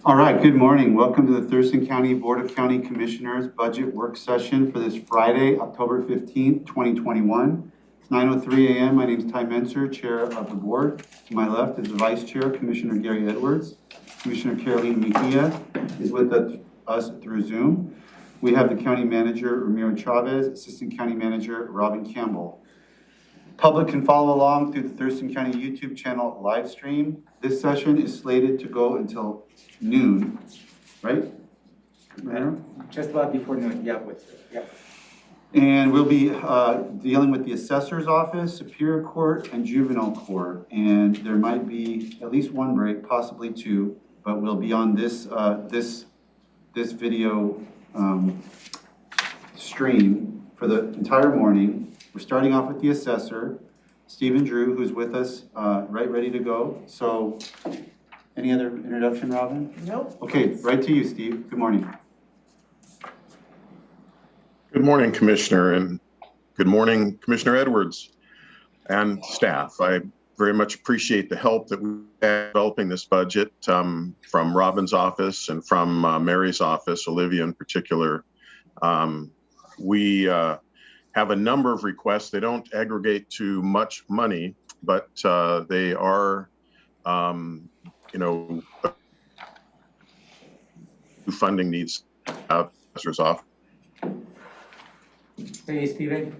All right, good morning. Welcome to the Thurston County Board of County Commissioners Budget Work Session for this Friday, October 15th, 2021. It's 9:03 a.m. My name is Ty Menser, Chair of the Board. To my left is the Vice Chair, Commissioner Gary Edwards. Commissioner Carolina Mejia is with us through Zoom. We have the County Manager, Ramiro Chavez, Assistant County Manager, Robin Campbell. Public can follow along through the Thurston County YouTube channel live stream. This session is slated to go until noon, right? Just about before noon, yeah. And we'll be dealing with the Assessor's Office, Superior Court, and Juvenile Court. And there might be at least one break, possibly two, but we'll be on this video stream for the entire morning. We're starting off with the Assessor, Stephen Drew, who's with us, ready to go. So, any other introduction, Robin? No. Okay, right to you, Steve. Good morning. Good morning, Commissioner, and good morning, Commissioner Edwards and staff. I very much appreciate the help that we had developing this budget from Robin's office and from Mary's office, Olivia in particular. We have a number of requests. They don't aggregate to much money, but they are funding needs Assessor's Office. Hey, Stephen.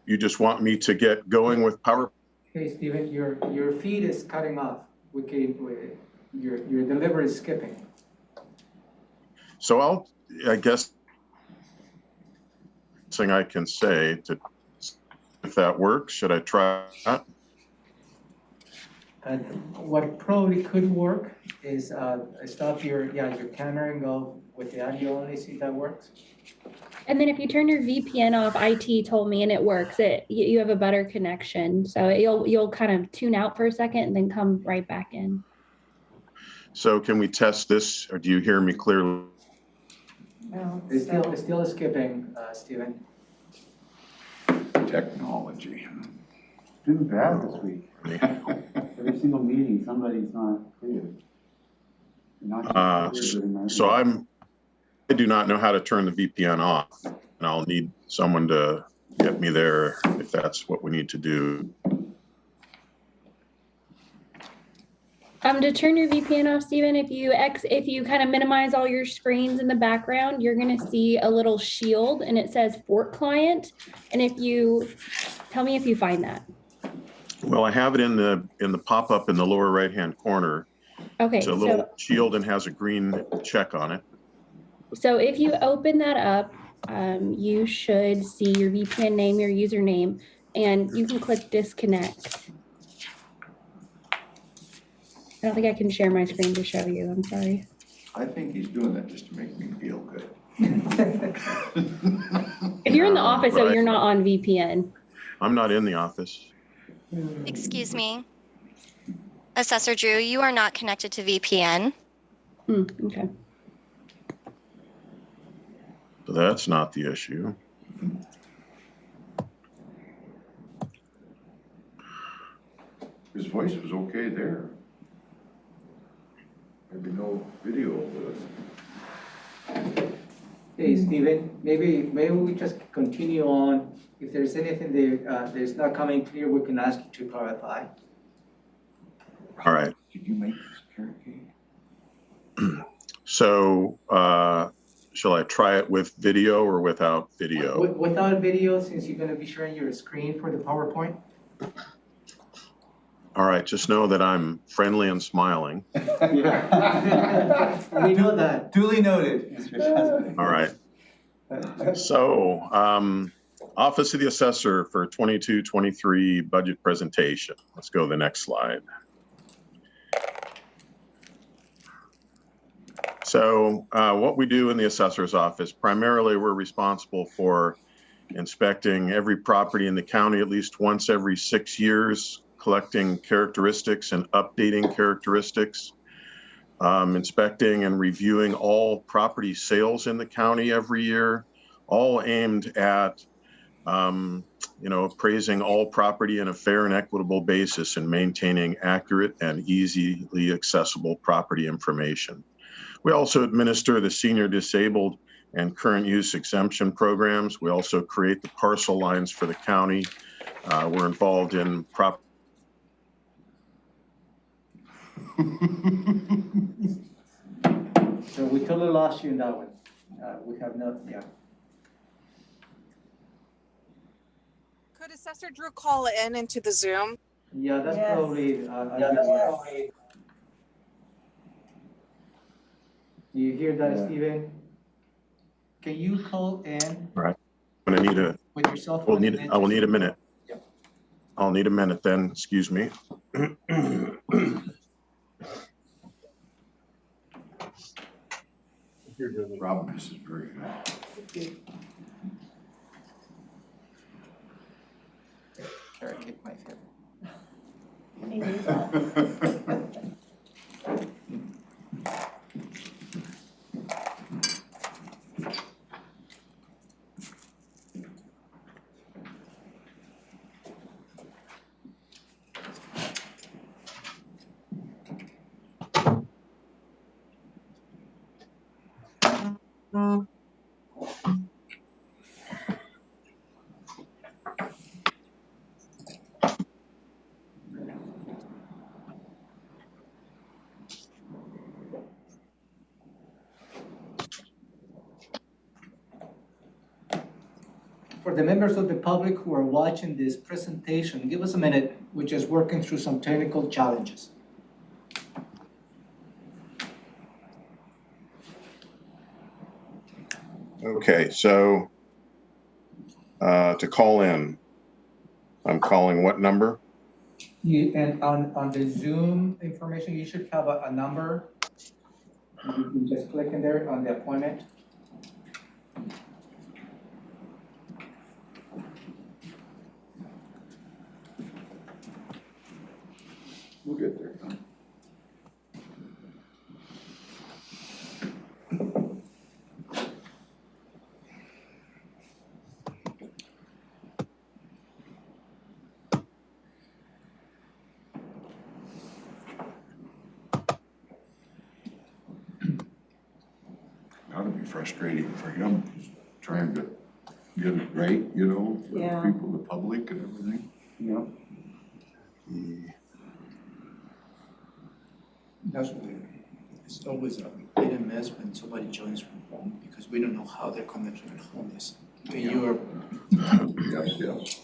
You just want me to get going with power? Hey, Stephen, your feed is cutting off. Your delivery is skipping. So I guess thing I can say to, if that works, should I try that? What probably could work is stop your camera and go with the audio only, see if that works. And then if you turn your VPN off, IT told me, and it works, you have a better connection. So you'll kind of tune out for a second and then come right back in. So can we test this, or do you hear me clearly? No, it's still skipping, Stephen. Technology. Been bad this week. Every single meeting, somebody's not clear. So I do not know how to turn the VPN off, and I'll need someone to get me there if that's what we need to do. To turn your VPN off, Stephen, if you kind of minimize all your screens in the background, you're going to see a little shield and it says Fort Client. And if you tell me if you find that. Well, I have it in the pop-up in the lower right-hand corner. Okay. It's a little shield and has a green check on it. So if you open that up, you should see your VPN name, your username, and you can click disconnect. I don't think I can share my screen to show you. I'm sorry. I think he's doing that just to make me feel good. If you're in the office, though, you're not on VPN. I'm not in the office. Excuse me. Assessor Drew, you are not connected to VPN. Okay. So that's not the issue. His voice was okay there. Maybe no video with us. Hey, Stephen, maybe we just continue on. If there's anything that's not coming clear, we can ask you to clarify. All right. Did you make this carrot cake? So shall I try it with video or without video? Without video, since you're going to be sharing your screen for the PowerPoint. All right, just know that I'm friendly and smiling. We know that. Duly noted, Mr. Chesney. All right. So, Office of the Assessor for 22-23 budget presentation. Let's go to the next slide. So, what we do in the Assessor's Office, primarily we're responsible for inspecting every property in the county at least once every 6 years, collecting characteristics and updating characteristics, inspecting and reviewing all property sales in the county every year, all aimed at appraising all property in a fair and equitable basis and maintaining accurate and easily accessible property information. We also administer the senior disabled and current use exemption programs. We also create the parcel lines for the county. We're involved in So we totally lost you in that one. We have no, yeah. Could Assessor Drew call in into the Zoom? Yeah, that's Yes. probably, do you hear that, Yeah. Stephen? Can you call in I'm gonna need a, with your cell I phone? will need a minute. Yep. I'll need a minute then, excuse me. Robin, this is very good. Carrot cake, my favorite. For the members of the public who are watching this presentation, give us a minute. We're just working through some technical challenges. Okay, so to call in, I'm calling what number? And on the Zoom information, you should have a number. You can just click in there on the appointment. We'll get there. Gotta be frustrating for him, just trying to get it right, you know, for Yeah. the people, the public and everything. Yep. That's what it's always a bit of mess when somebody joins from home because we don't know how their connection at home is. When you're Yes, yes.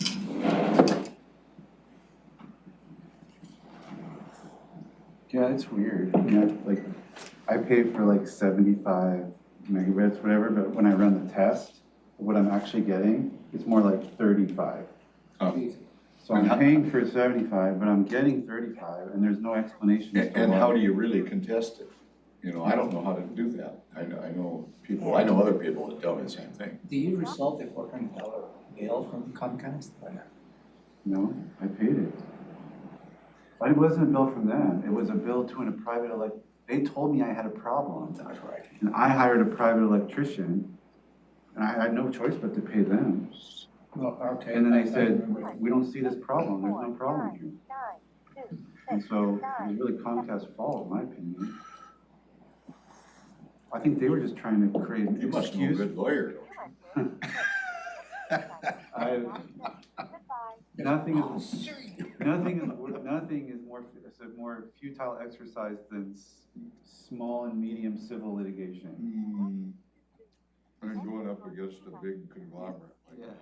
Yeah, it's weird. Yeah, like, I pay for like 75 megabits, whatever, but when I run the test, what I'm actually getting, it's more like 35. So I'm paying for 75, but I'm getting 35, and there's no explanation as to And why. how do you really contest it? You know, I don't know how to do that. I know people, I know other people that tell me the same thing. do you resolve the $400 bill from Comcast or not? No, I paid it. But it wasn't a bill from them. It was a bill to a private they told me I had a problem. That's right. And I hired a private electrician, and I had no choice but to pay them. Well, okay. And then I they said, remember. we don't see this problem, there's no problem here. And so it was really Comcast's fault, in my opinion. I think they were just trying to create an You must know a excuse. good lawyer, don't you? Nothing is more futile exercise than small and medium civil litigation. And going up against a big conglomerate like Yeah. that.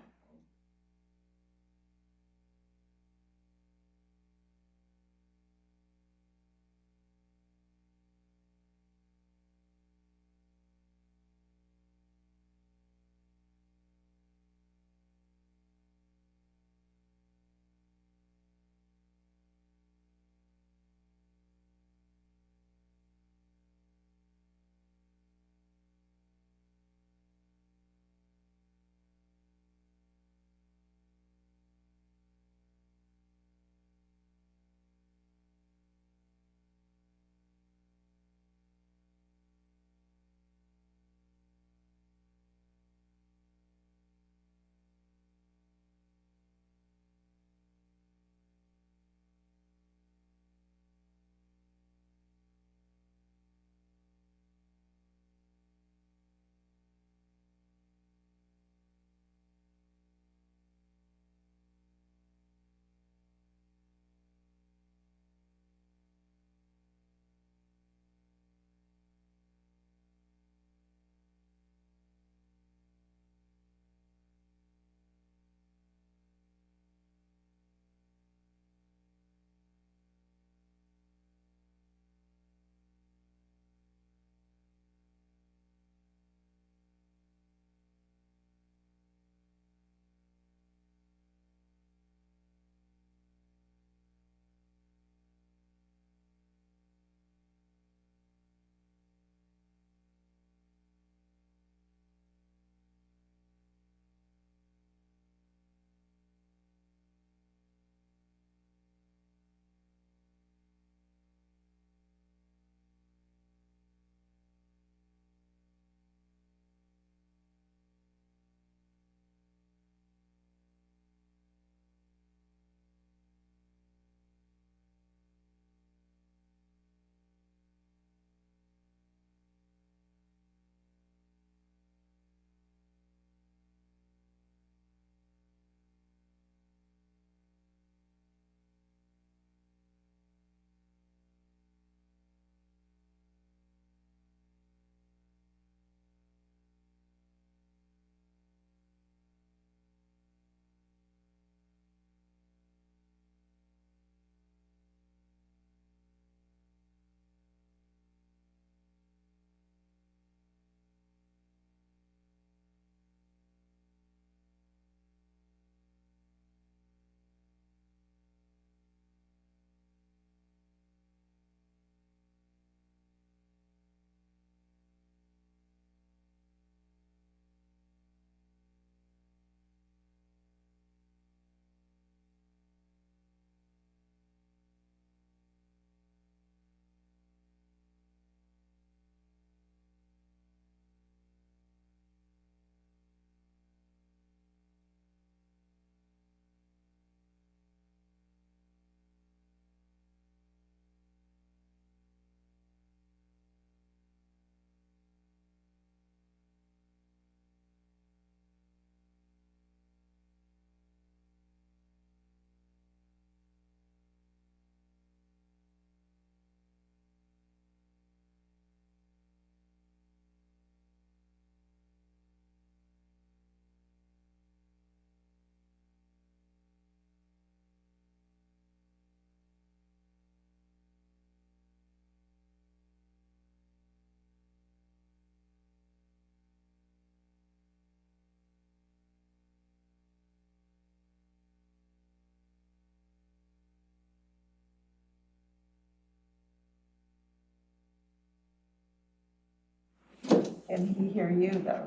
Can he hear you though?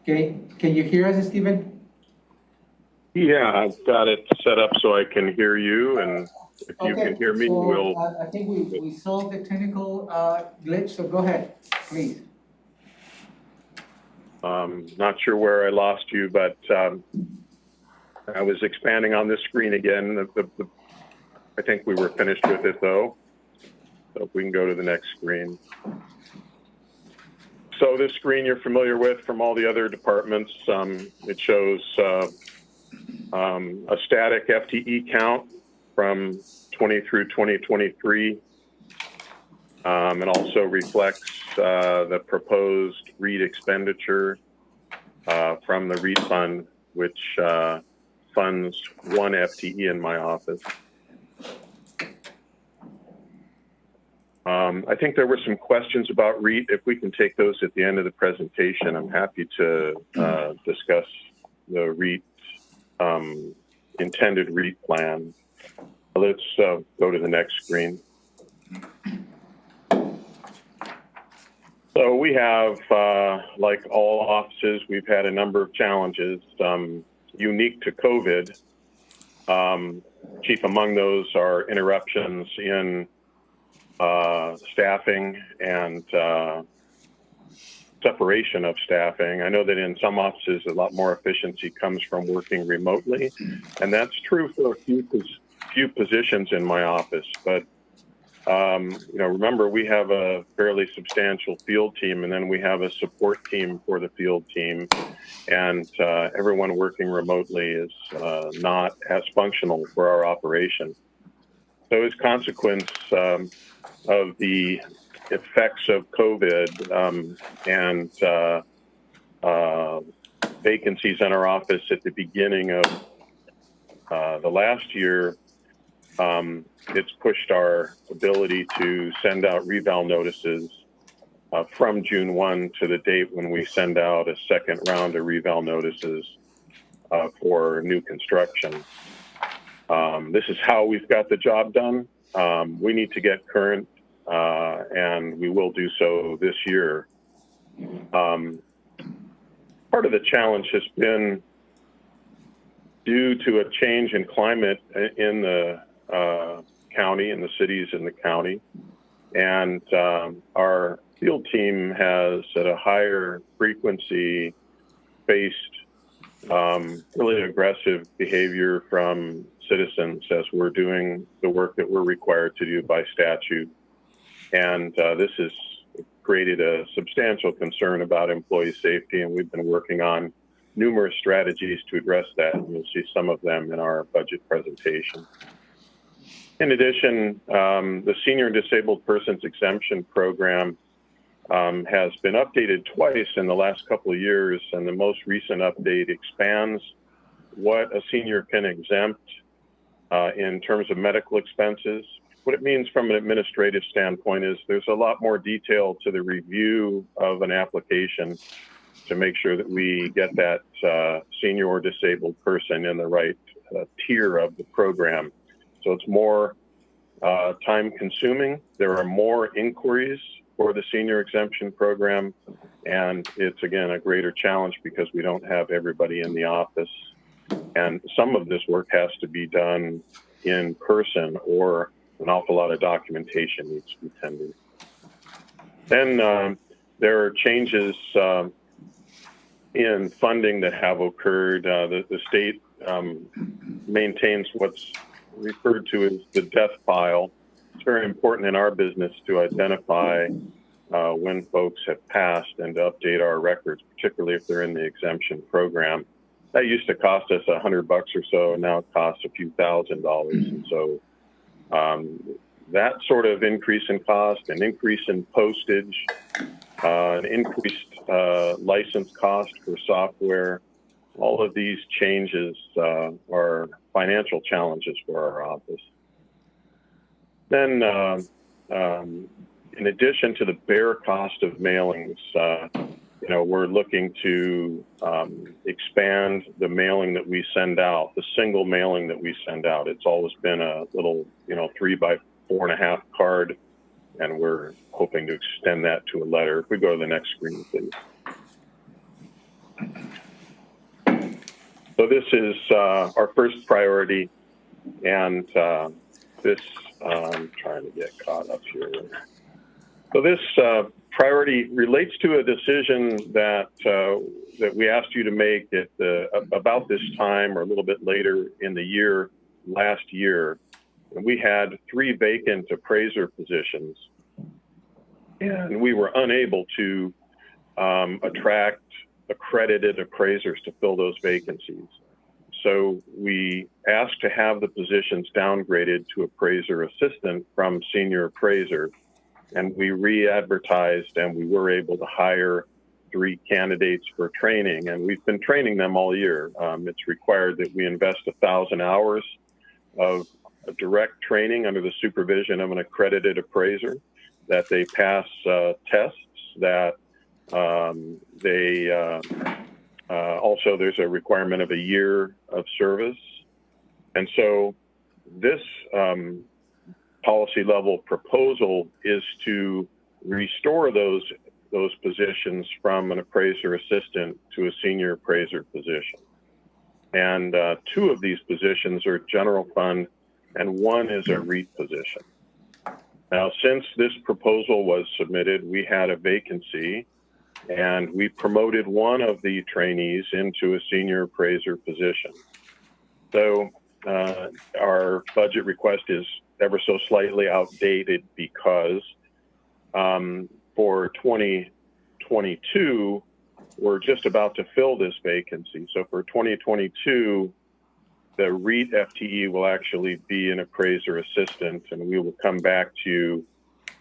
Can you hear us, Stephen? Yeah, I've got it set up so I can hear you, and if you Okay, can hear me, so, we'll. I think we solved the technical glitch, so go ahead, please. Not sure where I lost you, but I was expanding on this screen again. I think we were finished with it though. So if we can go to the next screen. So this screen you're familiar with from all the other departments. It shows a static FTE count from 20 through 2023. It also reflects the proposed REIT expenditure from the REIT fund, which funds 1 FTE in my office. I think there were some questions about REIT. If we can take those at the end of the presentation, I'm happy to discuss the REIT, intended REIT plan. Let's go to the next screen. So we have, like all offices, we've had a number of challenges unique to COVID. Chief among those are interruptions in staffing and separation of staffing. I know that in some offices, a lot more efficiency comes from working remotely, and that's true for a few positions in my office. But remember, we have a fairly substantial field team, and then we have a support team for the field team, and everyone working remotely is not as functional for our operation. So as a consequence of the effects of COVID and vacancies in our office at the beginning of the last year, it's pushed our ability to send out reval notices from June 1 to the date when we send out a second round of reval notices for new construction. This is how we've got the job done. We need to get current, and we will do so this year. Part of the challenge has been due to a change in climate in the county, in the cities in the county. And our field team has, at a higher frequency, faced really aggressive behavior from citizens as we're doing the work that we're required to do by statute. And this has created a substantial concern about employee safety, and we've been working on numerous strategies to address that. And you'll see some of them in our budget presentation. In addition, the Senior and Disabled Persons Exemption Program has been updated twice in the last couple of years, and the most recent update expands what a senior can exempt in terms of medical expenses. What it means from an administrative standpoint is there's a lot more detail to the review of an application to make sure that we get that senior or disabled person in the right tier of the program. So it's more time consuming. There are more inquiries for the senior exemption program, and it's again a greater challenge because we don't have everybody in the office, and some of this work has to be done in person, or an awful lot of documentation needs to be tendered. Then there are changes in funding that have occurred. The state maintains what's referred to as the death file. It's very important in our business to identify when folks have passed and to update our records, particularly if they're in the exemption program. That used to cost us $100 or so, and now it costs a few $1,000s. And so that sort of increase in cost, an increase in postage, an increased license cost for software, all of these changes are financial challenges for our office. Then, in addition to the bare cost of mailings, we're looking to expand the mailing that we send out, the single mailing that we send out. It's always been a little, 3x4.5 card, and we're hoping to extend that to a letter. If we go to the next screen, please. So this is our first priority, and this, I'm trying to get caught up here. So this priority relates to a decision that that we asked you to make at about this time or a little bit later in the year, last year. And we had 3 vacant appraiser positions, and we were unable to attract accredited appraisers to fill those vacancies. So we asked to have the positions downgraded to appraiser assistant from senior appraiser, and we re-advertised, and we were able to hire 3 candidates for training, and we've been training them all year. It's required that we invest 1,000 hours of direct training under the supervision of an accredited appraiser, that they pass tests, that also there's a requirement of a year of service. And so this policy level proposal is to restore those positions from an appraiser assistant to a senior appraiser position. And 2 of these positions are general fund, and 1 is a REIT position. Now, since this proposal was submitted, we had a vacancy, and we promoted 1 of the trainees into a senior appraiser position. So our budget request is ever so slightly outdated because for 2022, we're just about to fill this vacancy. So for 2022, the REIT FTE will actually be an appraiser assistant, and we will come back to you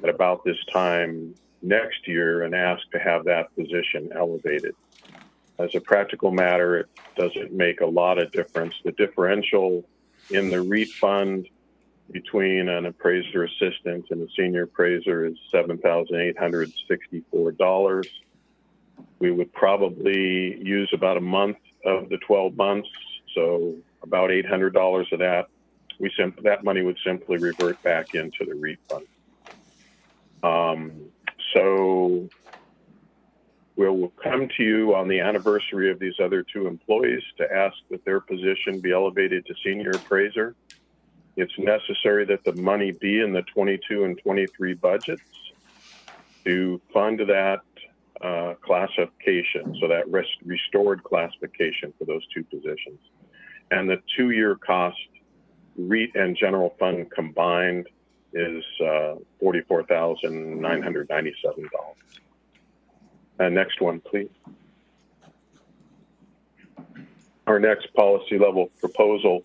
at about this time next year and ask to have that position elevated. As a practical matter, it doesn't make a lot of difference. The differential in the REIT fund between an appraiser assistant and a senior appraiser is $7,864. We would probably use about a month of the 12 months, so about $800 of that. That money would simply revert back into the REIT fund. So we'll come to you on the anniversary of these other 2 employees to ask that their position be elevated to senior appraiser. It's necessary that the money be in the 22 and 23 budgets to fund that classification, so that restored classification for those 2 positions. And the 2-year cost, REIT and general fund combined, is $44,997. Next one, please. Our next policy level proposal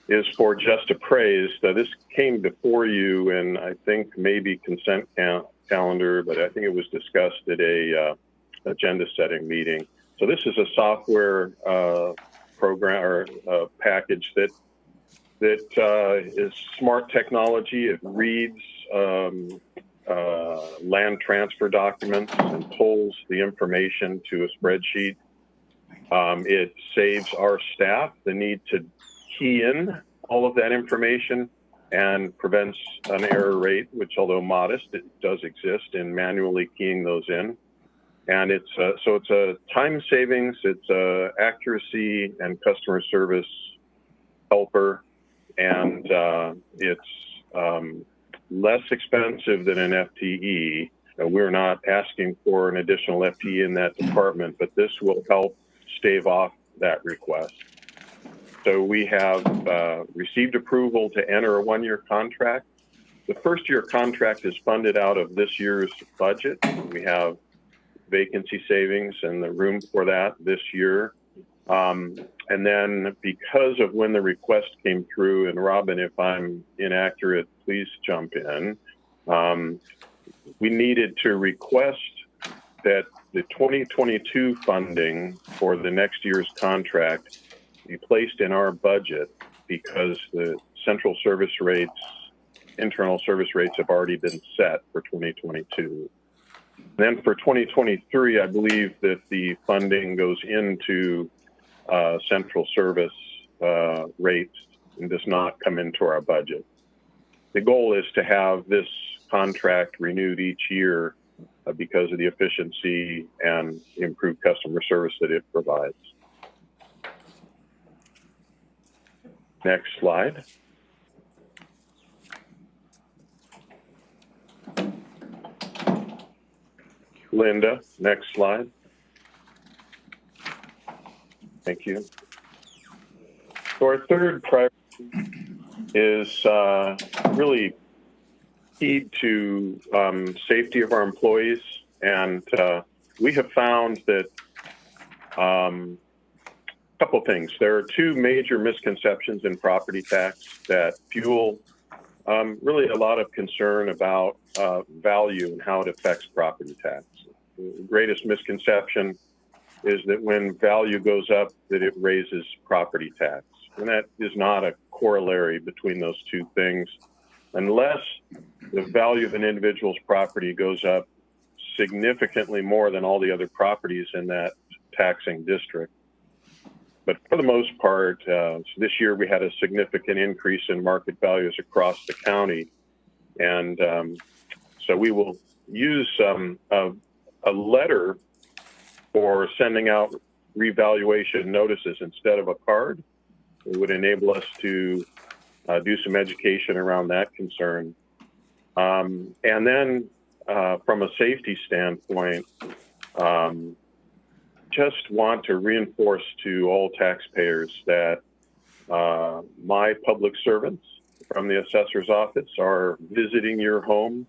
is for just appraised. This came before you, and I think maybe consent calendar, but I think it was discussed at a agenda setting meeting. So this is a software program or package that is smart technology. It reads land transfer documents and pulls the information to a spreadsheet. It saves our staff the need to key in all of that information and prevents an error rate, which, although modest, it does exist in manually keying those in. And it's so it's a time savings, it's a accuracy and customer service helper, and it's less expensive than an FTE. We're not asking for an additional FTE in that department, but this will help stave off that request. So we have received approval to enter a 1-year contract. The first-year contract is funded out of this year's budget. We have vacancy savings and the room for that this year. And then because of when the request came through, and Robin, if I'm inaccurate, please jump in. We needed to request that the 2022 funding for the next year's contract be placed in our budget because the central service rates, internal service rates have already been set for 2022. Then for 2023, I believe that the funding goes into central service rates and does not come into our budget. The goal is to have this contract renewed each year because of the efficiency and improved customer service that it provides. Next slide. Linda, next slide. Thank you. So our third priority is really key to safety of our employees. And we have found that a couple things. There are two major misconceptions in property tax that fuel really a lot of concern about value and how it affects property tax. The greatest misconception is that when value goes up, that it raises property tax. And that is not a corollary between those two things, unless the value of an individual's property goes up significantly more than all the other properties in that taxing district. But for the most part, this year we had a significant increase in market values across the county. And so we will use a letter for sending out revaluation notices instead of a card. It would enable us to do some education around that concern. And then from a safety standpoint, just want to reinforce to all taxpayers that my public servants from the assessor's office are visiting your home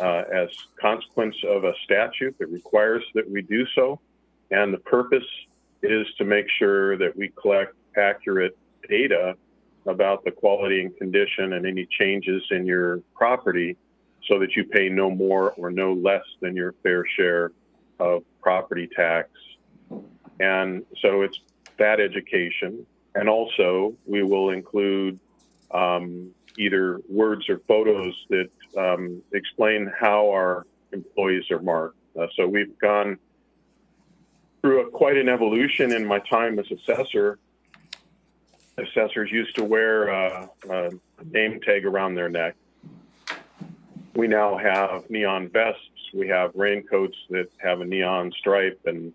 as consequence of a statute that requires that we do so. And the purpose is to make sure that we collect accurate data about the quality and condition and any changes in your property so that you pay no more or no less than your fair share of property tax. And so it's that education. And also we will include either words or photos that explain how our employees are marked. So we've gone through quite an evolution in my time as assessor. Assessors used to wear a name tag around their neck. We now have neon vests. We have raincoats that have a neon stripe, and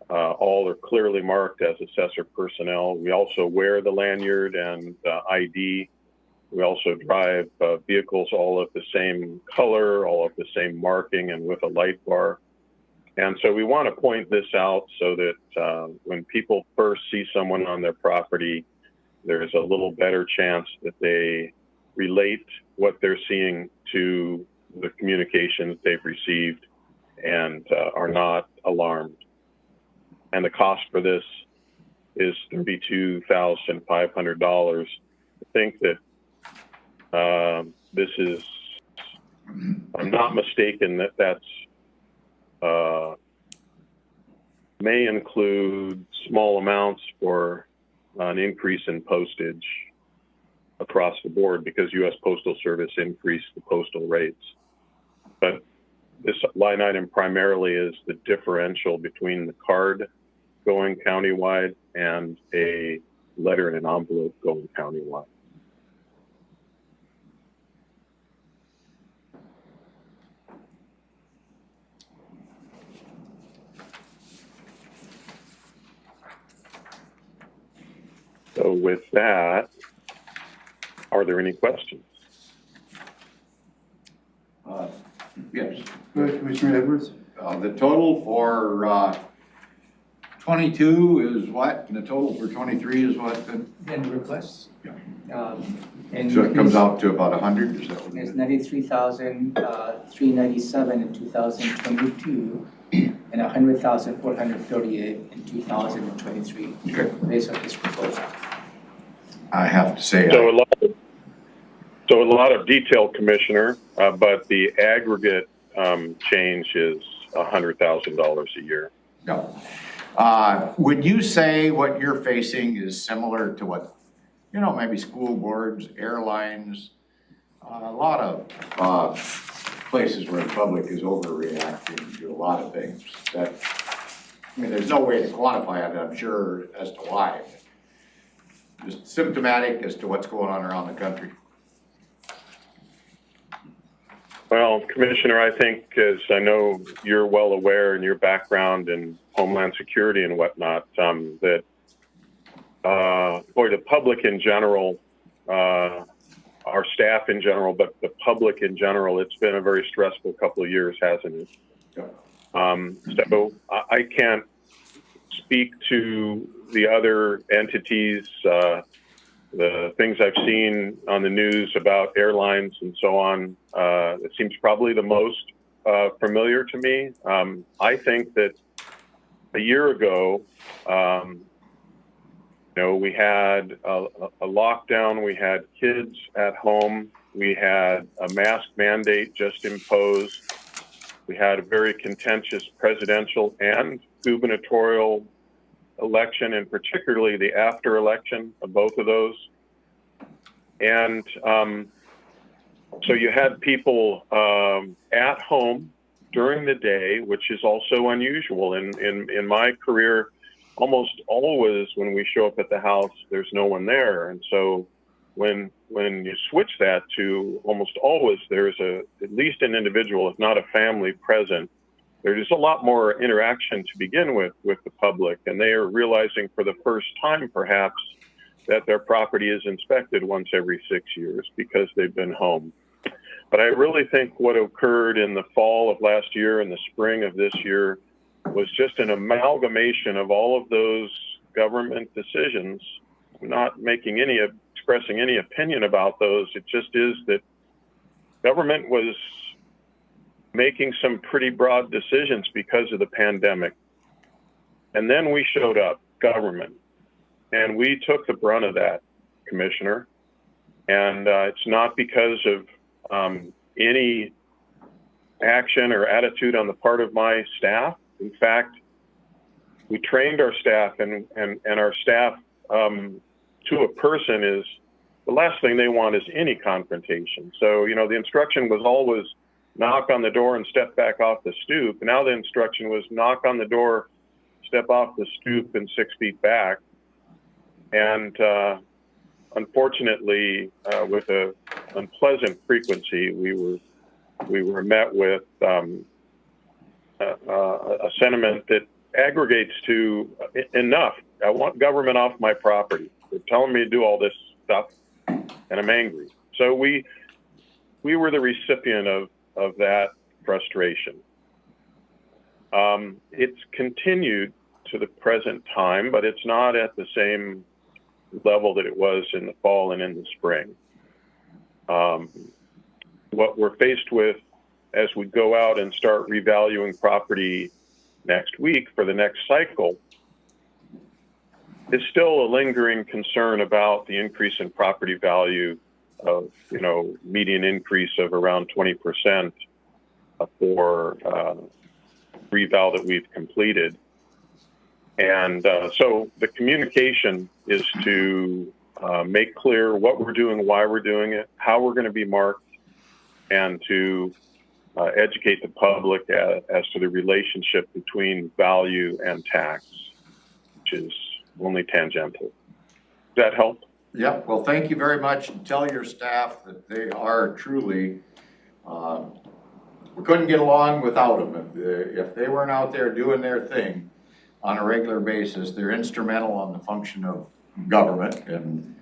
all are clearly marked as assessor personnel. We also wear the lanyard and ID. We also drive vehicles all of the same color, all of the same marking, and with a light bar. And so we want to point this out so that when people first see someone on their property, there's a little better chance that they relate what they're seeing to the communications they've received and are not alarmed. And the cost for this is $32,500. I think that this is, I'm not mistaken that that's may include small amounts for an increase in postage across the board because U.S. Postal Service increased the postal rates. But this line item primarily is the differential between the card going countywide and a letter in an envelope going countywide. So with that, are there any questions? Yes. Go ahead, Commissioner Edwards. The total for 22 is what? And the total for 23 is what? Then requests. Yeah. And So it comes out to about 100, is that what it It's is? 93,397 in 2022 and 100,438 in 2023 Okay. based on this proposal. I have to say, So a lot of detail, Commissioner, but the aggregate change is $100,000 a year. no. Would you say what you're facing is similar to what, you know, maybe school boards, airlines, a lot of places where the public is overreacting to a lot of things that, I mean, there's no way to quantify it, I'm sure, as to why. Just symptomatic as to what's going on around the country. Well, Commissioner, I think, as I know you're well aware in your background in Homeland Security and whatnot, that the public in general, our staff in general, but the public in general, it's been a very stressful couple of years, hasn't it? So I can't speak to the other entities, the things I've seen on the news about airlines and so on. It seems probably the most familiar to me. I think that a year ago, we had a lockdown, we had kids at home, we had a mask mandate just imposed, we had a very contentious presidential and gubernatorial election, and particularly the after election of both of those. And so you had people at home during the day, which is also unusual. In my career, almost always when we show up at the house, there's no one there. And so when you switch that to almost always there's at least an individual, if not a family, present, there's a lot more interaction to begin with the public, and they are realizing for the first time perhaps that their property is inspected once every 6 years because they've been home. But I really think what occurred in the fall of last year and the spring of this year was just an amalgamation of all of those government decisions. I'm not expressing any opinion about those. It just is that government was making some pretty broad decisions because of the pandemic. And then we showed up, government, and we took the brunt of that, Commissioner. And it's not because of any action or attitude on the part of my staff. In fact, we trained our staff, and our staff to a person is the last thing they want is any confrontation. So, the instruction was always knock on the door and step back off the stoop. Now the instruction was knock on the door, step off the stoop and 6 feet back. And unfortunately, with an unpleasant frequency, we were met with a sentiment that aggregates to enough. I want government off my property. They're telling me to do all this stuff, and I'm angry. So we were the recipient of that frustration. It's continued to the present time, but it's not at the same level that it was in the fall and in the spring. What we're faced with as we go out and start revaluing property next week for the next cycle is still a lingering concern about the increase in property value of, median increase of around 20% for reval that we've completed. And so the communication is to make clear what we're doing, why we're doing it, how we're going to be marked, and to educate the public as to the relationship between value and tax, which is only tangential. Does that help? Yep, well, thank you very much, and tell your staff that they are truly, we couldn't get along without them. If they weren't out there doing their thing on a regular basis, they're instrumental on the function of government, and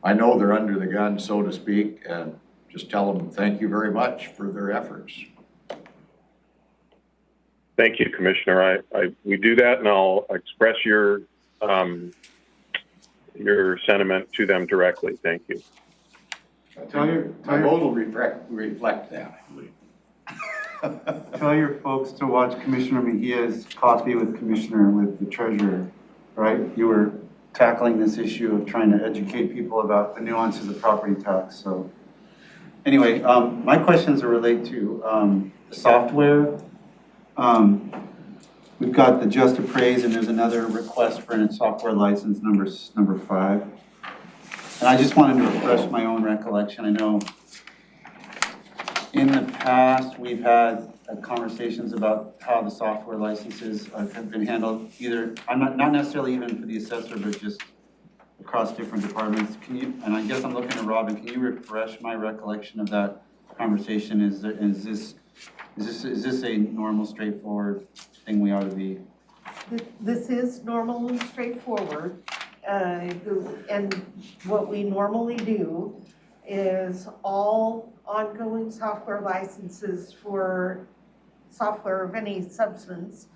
I know they're under the gun, so to speak, and just tell them thank you very much for their efforts. Thank you, Commissioner. We do that, and I'll express your sentiment to them directly. Thank you. My vote will reflect that, I believe. Tell your folks to watch Commissioner Mejia's coffee with the treasurer, right? You were tackling this issue of trying to educate people about the nuances of property tax. So anyway, my questions are related to the software. We've got the Just Appraise, and there's another request for a software license, number 5. And I just wanted to refresh my own recollection. I know in the past, we've had conversations about how the software licenses have been handled, either, I'm not necessarily even for the assessor, but just across different departments. And I guess I'm looking at Robin, can you refresh my recollection of that conversation, is this a normal, straightforward thing we ought to be? This is normal and straightforward. And what we normally do is all ongoing software licenses for software of any substance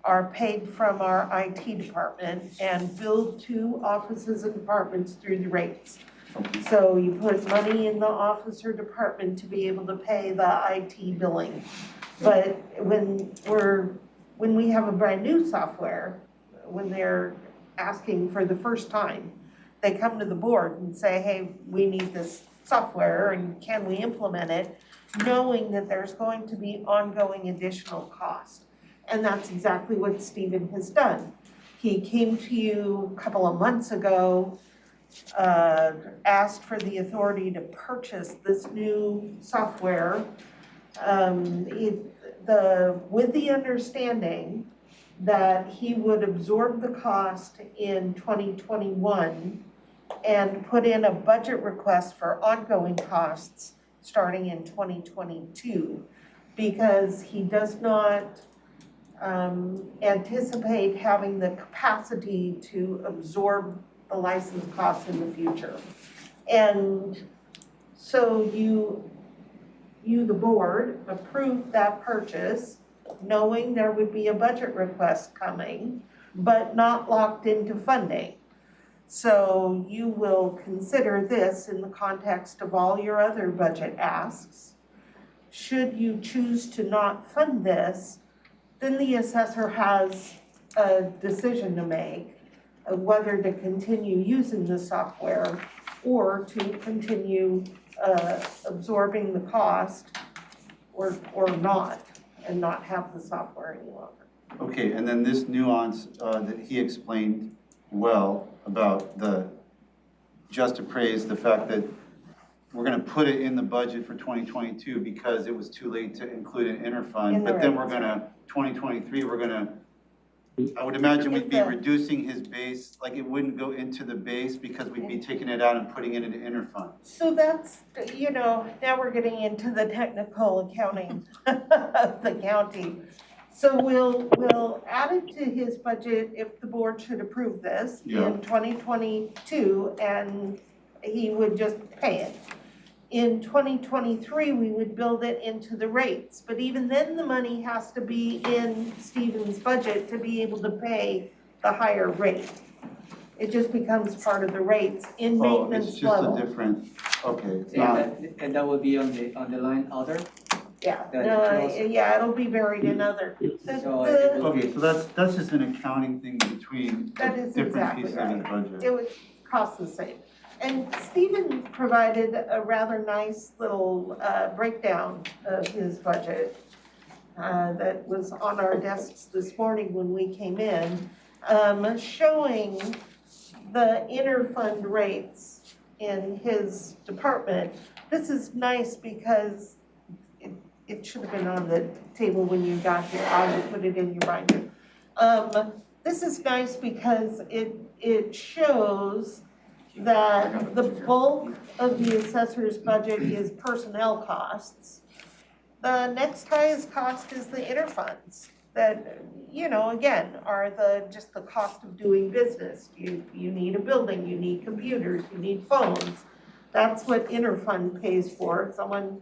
are paid from our IT department and billed to offices and departments through the rates. So you put money in the office or department to be able to pay the IT billing. But when we have a brand new software, when they're asking for the first time, they come to the board and say, hey, we need this software and can we implement it, knowing that there's going to be ongoing additional cost. And that's exactly what Stephen has done. He came to you a couple of months ago, asked for the authority to purchase this new software with the understanding that he would absorb the cost in 2021 and put in a budget request for ongoing costs starting in 2022, because he does not anticipate having the capacity to absorb the license costs in the future. And so you, the board, approved that purchase, knowing there would be a budget request coming, but not locked into funding. So you will consider this in the context of all your other budget asks. Should you choose to not fund this, then the assessor has a decision to make of whether to continue using the software or to continue absorbing the cost or not, and not have the software any longer. Okay, and then this nuance that he explained well about the just appraise, the fact that we're gonna put it in the budget for 2022 because it was too late to include an interfund, but then we're gonna, 2023, we're gonna, I would imagine we'd be reducing his base, like it wouldn't go into the base because we'd be taking it out and putting it into interfund. So that's, now we're getting into the technical accounting of the county. So we'll add it to his budget if the board should approve this in 2022, and he would just pay it. In 2023, we would build it into the rates, but even then the money has to be in Stephen's budget to be able to pay the higher rate. It just becomes part of the rates in maintenance level. Oh, it's just a different, okay, it's Yeah, not, and that would be on the line other. Yeah, That no, shows- yeah, it'll be buried in other. So it will okay, be, so that's just an accounting thing between That is different exactly pieces of his right. budget. It would cost the same. And Stephen provided a rather nice little breakdown of his budget that was on our desks this morning when we came in, showing the interfund rates in his department. This is nice because it should have been on the table when you got here. I will put it in your binder. This is nice because it shows that the bulk of the assessor's budget is personnel costs. The next highest cost is the interfunds that, again, are just the cost of doing business. You need a building, you need computers, you need phones. That's what interfund pays for. Someone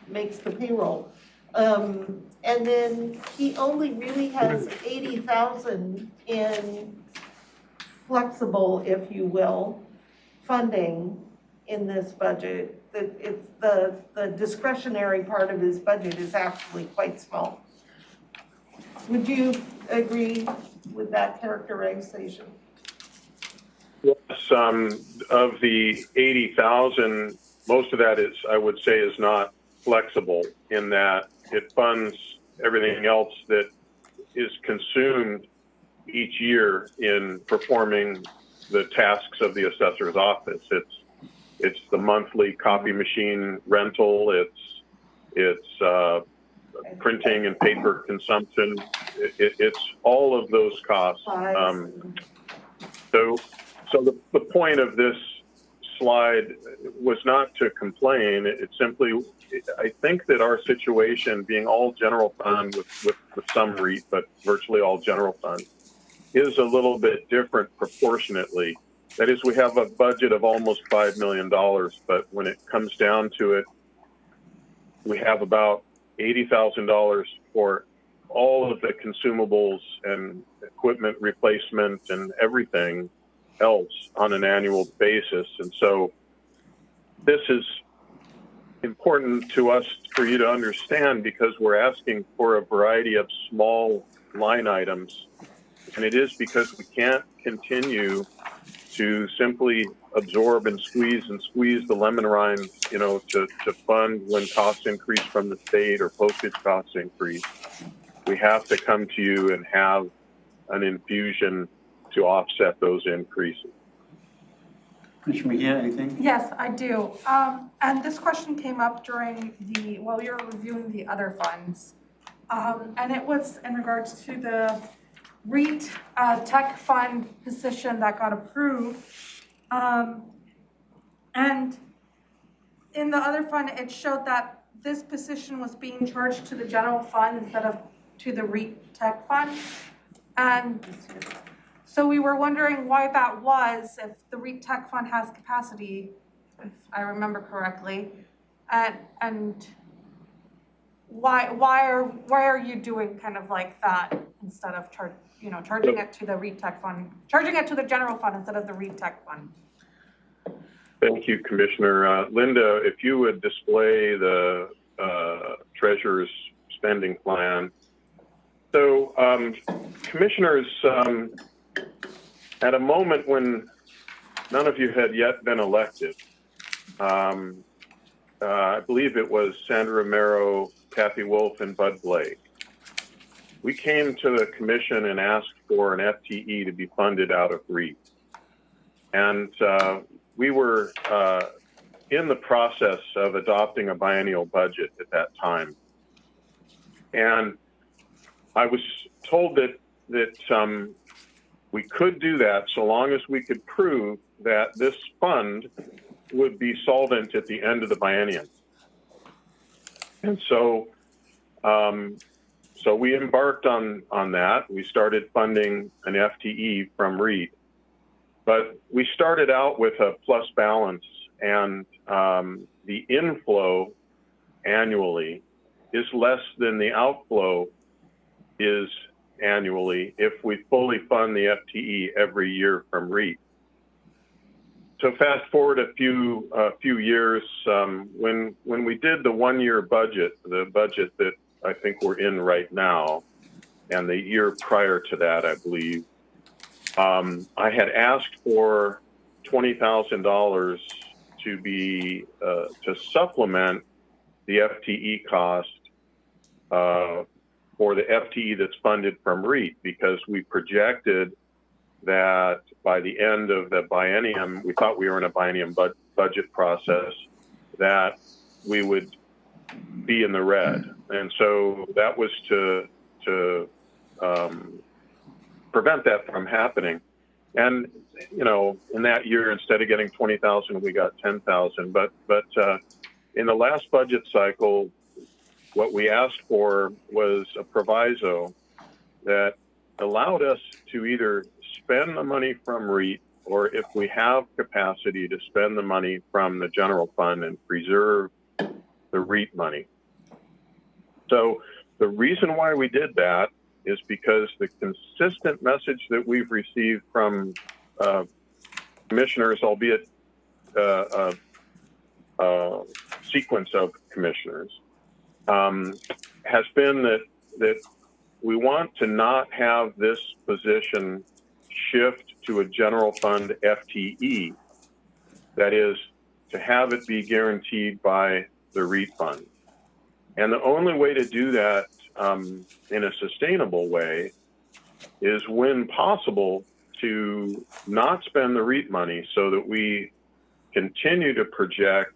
makes the payroll. And then he only really has 80,000 in flexible, if you will, funding in this budget. The discretionary part of his budget is actually quite small. Would you agree with that characterization? Yes, of the 80,000, most of that is, I would say, is not flexible in that it funds everything else that is consumed each year in performing the tasks of the assessor's office. It's the monthly copy machine rental. It's printing and paper consumption. It's all of those costs. So the point of this slide was not to complain. It simply I think that our situation, being all general fund with some REIT, but virtually all general fund, is a little bit different proportionately. That is, we have a budget of almost $5 million, but when it comes down to it, we have about $80,000 for all of the consumables and equipment replacement and everything else on an annual basis. And so this is important to us for you to understand, because we're asking for a variety of small line items. And it is because we can't continue to simply absorb and squeeze the lemon rind, you know, to fund when costs increase from the state or postage costs increase. We have to come to you and have an infusion to offset those increases. Commissioner Mejia, anything? Yes, I do. And this question came up while we were reviewing the other funds. And it was in regards to the REIT tech fund position that got approved. And in the other fund, it showed that this position was being charged to the general fund instead of to the REIT tech fund. And so we were wondering why that was, if the REIT tech fund has capacity, if I remember correctly, and why are you doing kind of like that instead of charging it to the REIT tech fund, charging it to the general fund instead of the REIT tech fund? Thank you, Commissioner. Linda, if you would display the Treasurer's spending plan. So, Commissioners, at a moment when none of you had yet been elected, I believe it was Sandra Romero, Kathy Wolf, and Bud Blake, we came to the Commission and asked for an FTE to be funded out of REIT. And we were in the process of adopting a biennial budget at that time. And I was told that we could do that so long as we could prove that this fund would be solvent at the end of the biennium. And so, so we embarked on that. We started funding an FTE from REIT, but we started out with a plus balance, and the inflow annually is less than the outflow is annually if we fully fund the FTE every year from REIT. So fast forward a few years, when we did the one-year budget, the budget that I think we're in right now, and the year prior to that, I believe, I had asked for $20,000 to be to supplement the FTE cost for the FTE that's funded from REIT, because we projected that by the end of the biennium, we thought we were in a biennium budget process, that we would be in the red. And so that was to prevent that from happening. And, you know, in that year, instead of getting 20,000, we got 10,000. But in the last budget cycle, what we asked for was a proviso that allowed us to either spend the money from REIT, or if we have capacity, to spend the money from the general fund and preserve the REIT money. So the reason why we did that is because the consistent message that we've received from commissioners, albeit a sequence of commissioners, has been that we want to not have this position shift to a general fund FTE, that is, to have it be guaranteed by the REIT fund. And the only way to do that in a sustainable way is, when possible, to not spend the REIT money so that we continue to project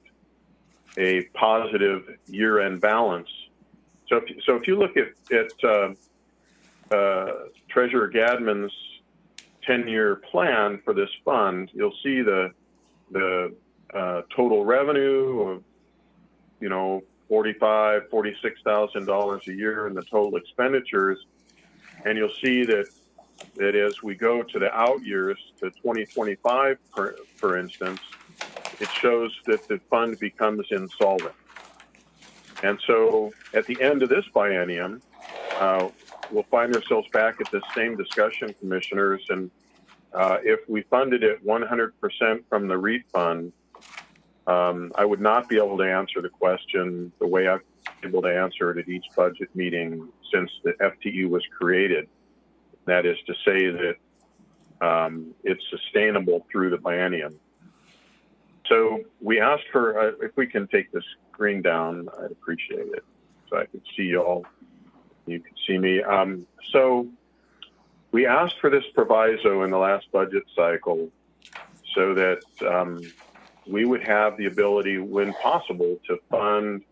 a positive year-end balance. So if you look at Treasurer Gadman's 10-year plan for this fund, you'll see the total revenue of, you know, $46,000 a year in the total expenditures. And you'll see that as we go to the out years, to 2025, for instance, it shows that the fund becomes insolvent. And so at the end of this biennium, we'll find ourselves back at the same discussion, commissioners. And if we funded it 100% from the REIT fund, I would not be able to answer the question the way I've been able to answer it at each budget meeting since the FTE was created. That is to say that it's sustainable through the biennium. So we asked for, if we can take the screen down, I'd appreciate it. So I could see you all, you can see me. So we asked for this proviso in the last budget cycle so that we would have the ability, when possible, to fund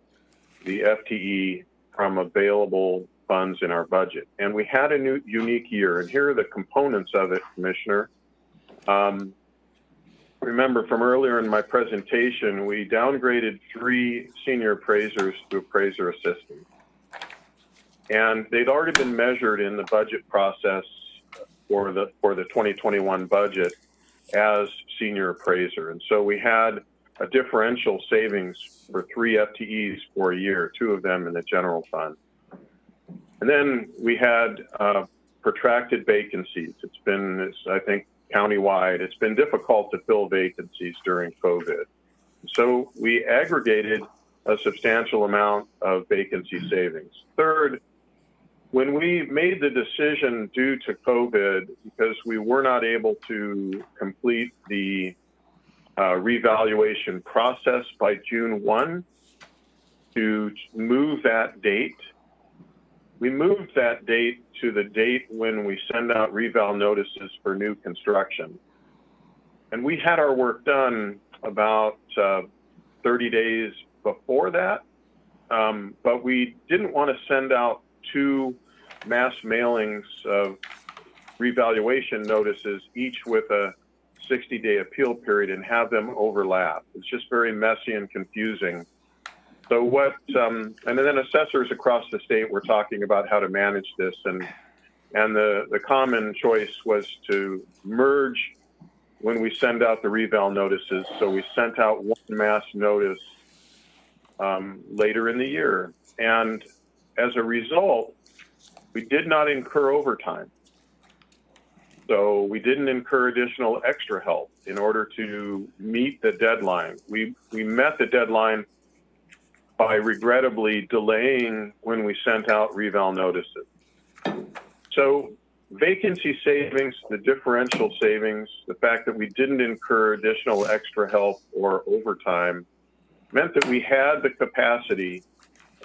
the FTE from available funds in our budget. And we had a new unique year, and here are the components of it, Commissioner. Remember from earlier in my presentation, we downgraded 3 senior appraisers to appraiser assistant. And they'd already been measured in the budget process for the 2021 budget as senior appraiser. And so we had a differential savings for 3 FTEs for a year, 2 of them in the general fund. And then we had protracted vacancies. It's been, I think, countywide, it's been difficult to fill vacancies during COVID. So we aggregated a substantial amount of vacancy savings. Third, when we made the decision due to COVID, because we were not able to complete the revaluation process by June 1, to move that date, we moved that date to the date when we send out reval notices for new construction. And we had our work done about 30 days before that, but we didn't want to send out 2 mass mailings of revaluation notices, each with a 60-day appeal period, and have them overlap. It's just very messy and confusing. So what, and then assessors across the state were talking about how to manage this, and the common choice was to merge when we send out the reval notices. So we sent out 1 mass notice later in the year. And as a result, we did not incur overtime. So we didn't incur additional extra help in order to meet the deadline. We met the deadline by regrettably delaying when we sent out reval notices. So vacancy savings, the differential savings, the fact that we didn't incur additional extra help or overtime meant that we had the capacity,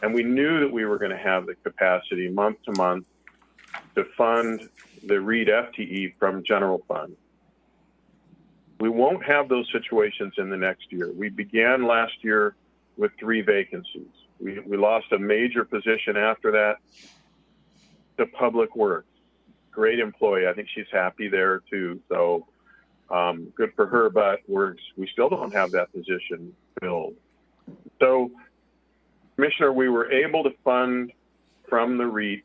and we knew that we were going to have the capacity month to month to fund the REIT FTE from general fund. We won't have those situations in the next year. We began last year with 3 vacancies. We lost a major position after that to Public Works. Great employee. I think she's happy there too. So good for her, but we still don't have that position filled. So, Commissioner, we were able to fund from the REIT.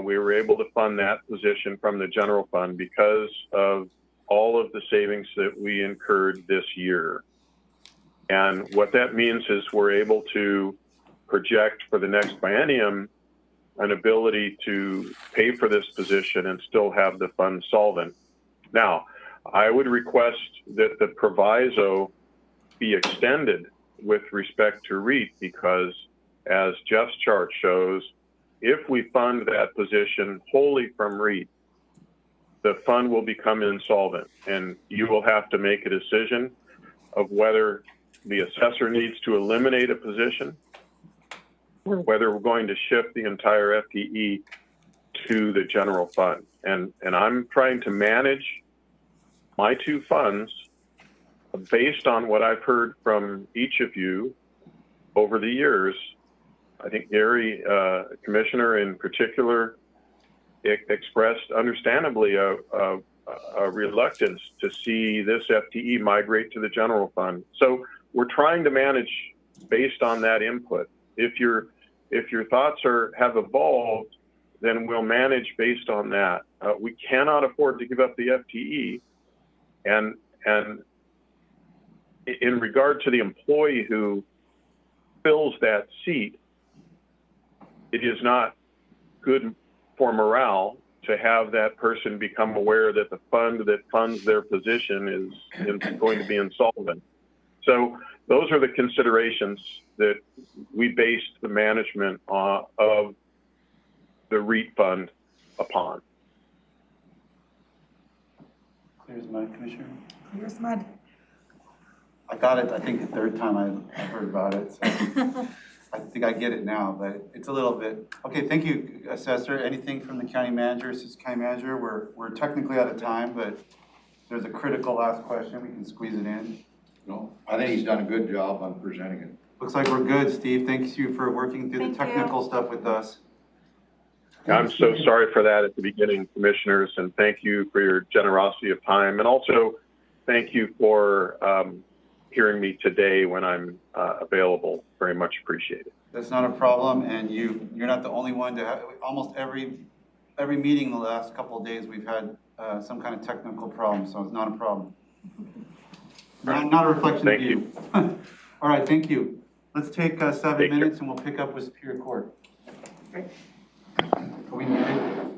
We were able to fund that position from the general fund because of all of the savings that we incurred this year. And what that means is we're able to project for the next biennium an ability to pay for this position and still have the fund solvent. Now, I would request that the proviso be extended with respect to REIT, because as Jeff's chart shows, if we fund that position wholly from REIT, the fund will become insolvent, and you will have to make a decision of whether the assessor needs to eliminate a position or whether we're going to shift the entire FTE to the general fund. And I'm trying to manage my 2 funds based on what I've heard from each of you over the years. I think Gary, Commissioner in particular, expressed understandably a reluctance to see this FTE migrate to the general fund. So we're trying to manage based on that input. If your thoughts have evolved, then we'll manage based on that. We cannot afford to give up the FTE, and in regard to the employee who fills that seat, it is not good for morale to have that person become aware that the fund that funds their position is going to be insolvent. So those are the considerations that we based the management of the REIT fund upon. Clear as mud, Commissioner? Clear as mud. I got it, I think the third time I heard about it, so I think I get it now, but it's a little bit. Okay, thank you, Assessor. Anything from the county manager, Assistant County Manager? We're technically out of time, but if there's a critical last question, we can squeeze it in. No, I think he's done a good job on presenting it. Looks like we're good, Steve. Thank you for working through the Thank you. technical stuff with us. I'm so sorry for that at the beginning, Commissioners, and thank you for your generosity of time. And also, thank you for hearing me today when I'm available. Very much appreciated. That's not a problem, and you're not the only one to have, almost every meeting the last couple of days, we've had some kind of technical problem, so it's not a problem. Not a reflection of Thank you. All right, thank you. Let's take 7 Take care. minutes and we'll pick up with Superior Court. Are we muted?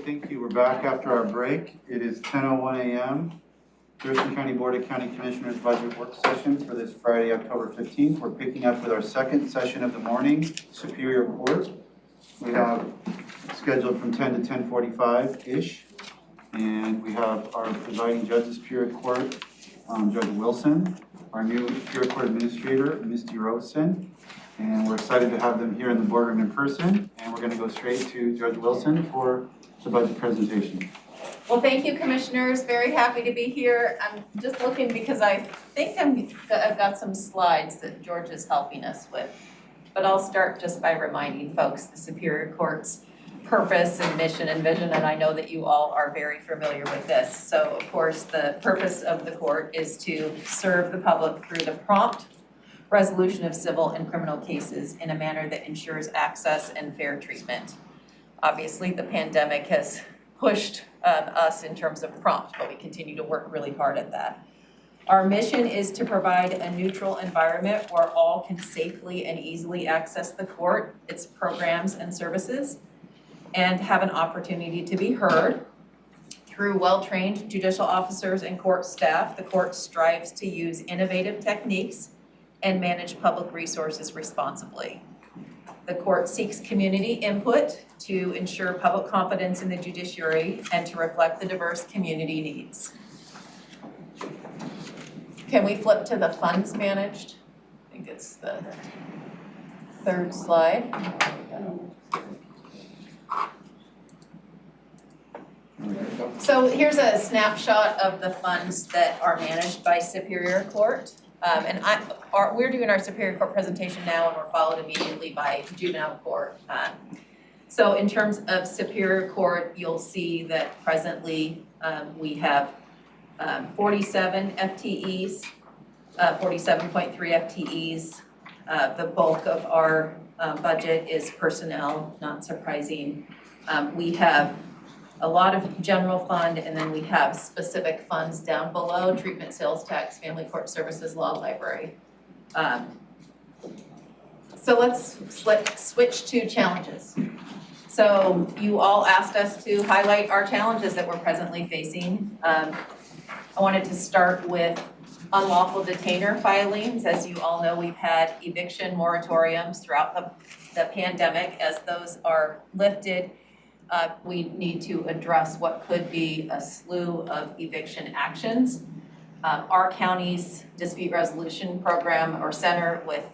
thank you. We're back after our break. It is 10:01 a.m. Thurston County Board of County Commissioners Budget Work Session for this Friday, October 15th. We're picking up with our second session of the morning, Superior Court. We have scheduled from 10 to 10:45-ish. And we have our presiding judge of Superior Court, Judge Wilson, our new Superior Court Administrator, Misty Rosen. And we're excited to have them here in the boardroom in person. And we're going to go straight to Judge Wilson for the budget presentation. Well, thank you, commissioners. Very happy to be here. I'm just looking because I think I've got some slides that George is helping us with. But I'll start just by reminding folks the Superior Court's purpose and mission and vision, and I know that you all are very familiar with this. So, of course, the purpose of the court is to serve the public through the prompt resolution of civil and criminal cases in a manner that ensures access and fair treatment. Obviously, the pandemic has pushed us in terms of prompt, but we continue to work really hard at that. Our mission is to provide a neutral environment where all can safely and easily access the court, its programs and services, and have an opportunity to be heard. Through well-trained judicial officers and court staff, the court strives to use innovative techniques and manage public resources responsibly. The court seeks community input to ensure public confidence in the judiciary and to reflect the diverse community needs. Can we flip to the funds managed? I think it's the third slide. So here's a snapshot of the funds that are managed by Superior Court. We're doing our Superior Court presentation now, and we're followed immediately by Juvenile Court. So in terms of Superior Court, you'll see that presently we have 47 FTEs, 47.3 FTEs. The bulk of our budget is personnel, not surprising. We have a lot of general fund, and then we have specific funds down below: treatment, sales tax, family court services, law library. So let's switch to challenges. So you all asked us to highlight our challenges that we're presently facing. I wanted to start with unlawful detainer filings. As you all know, we've had eviction moratoriums throughout the pandemic. As those are lifted, we need to address what could be a slew of eviction actions. Our county's dispute resolution program or center with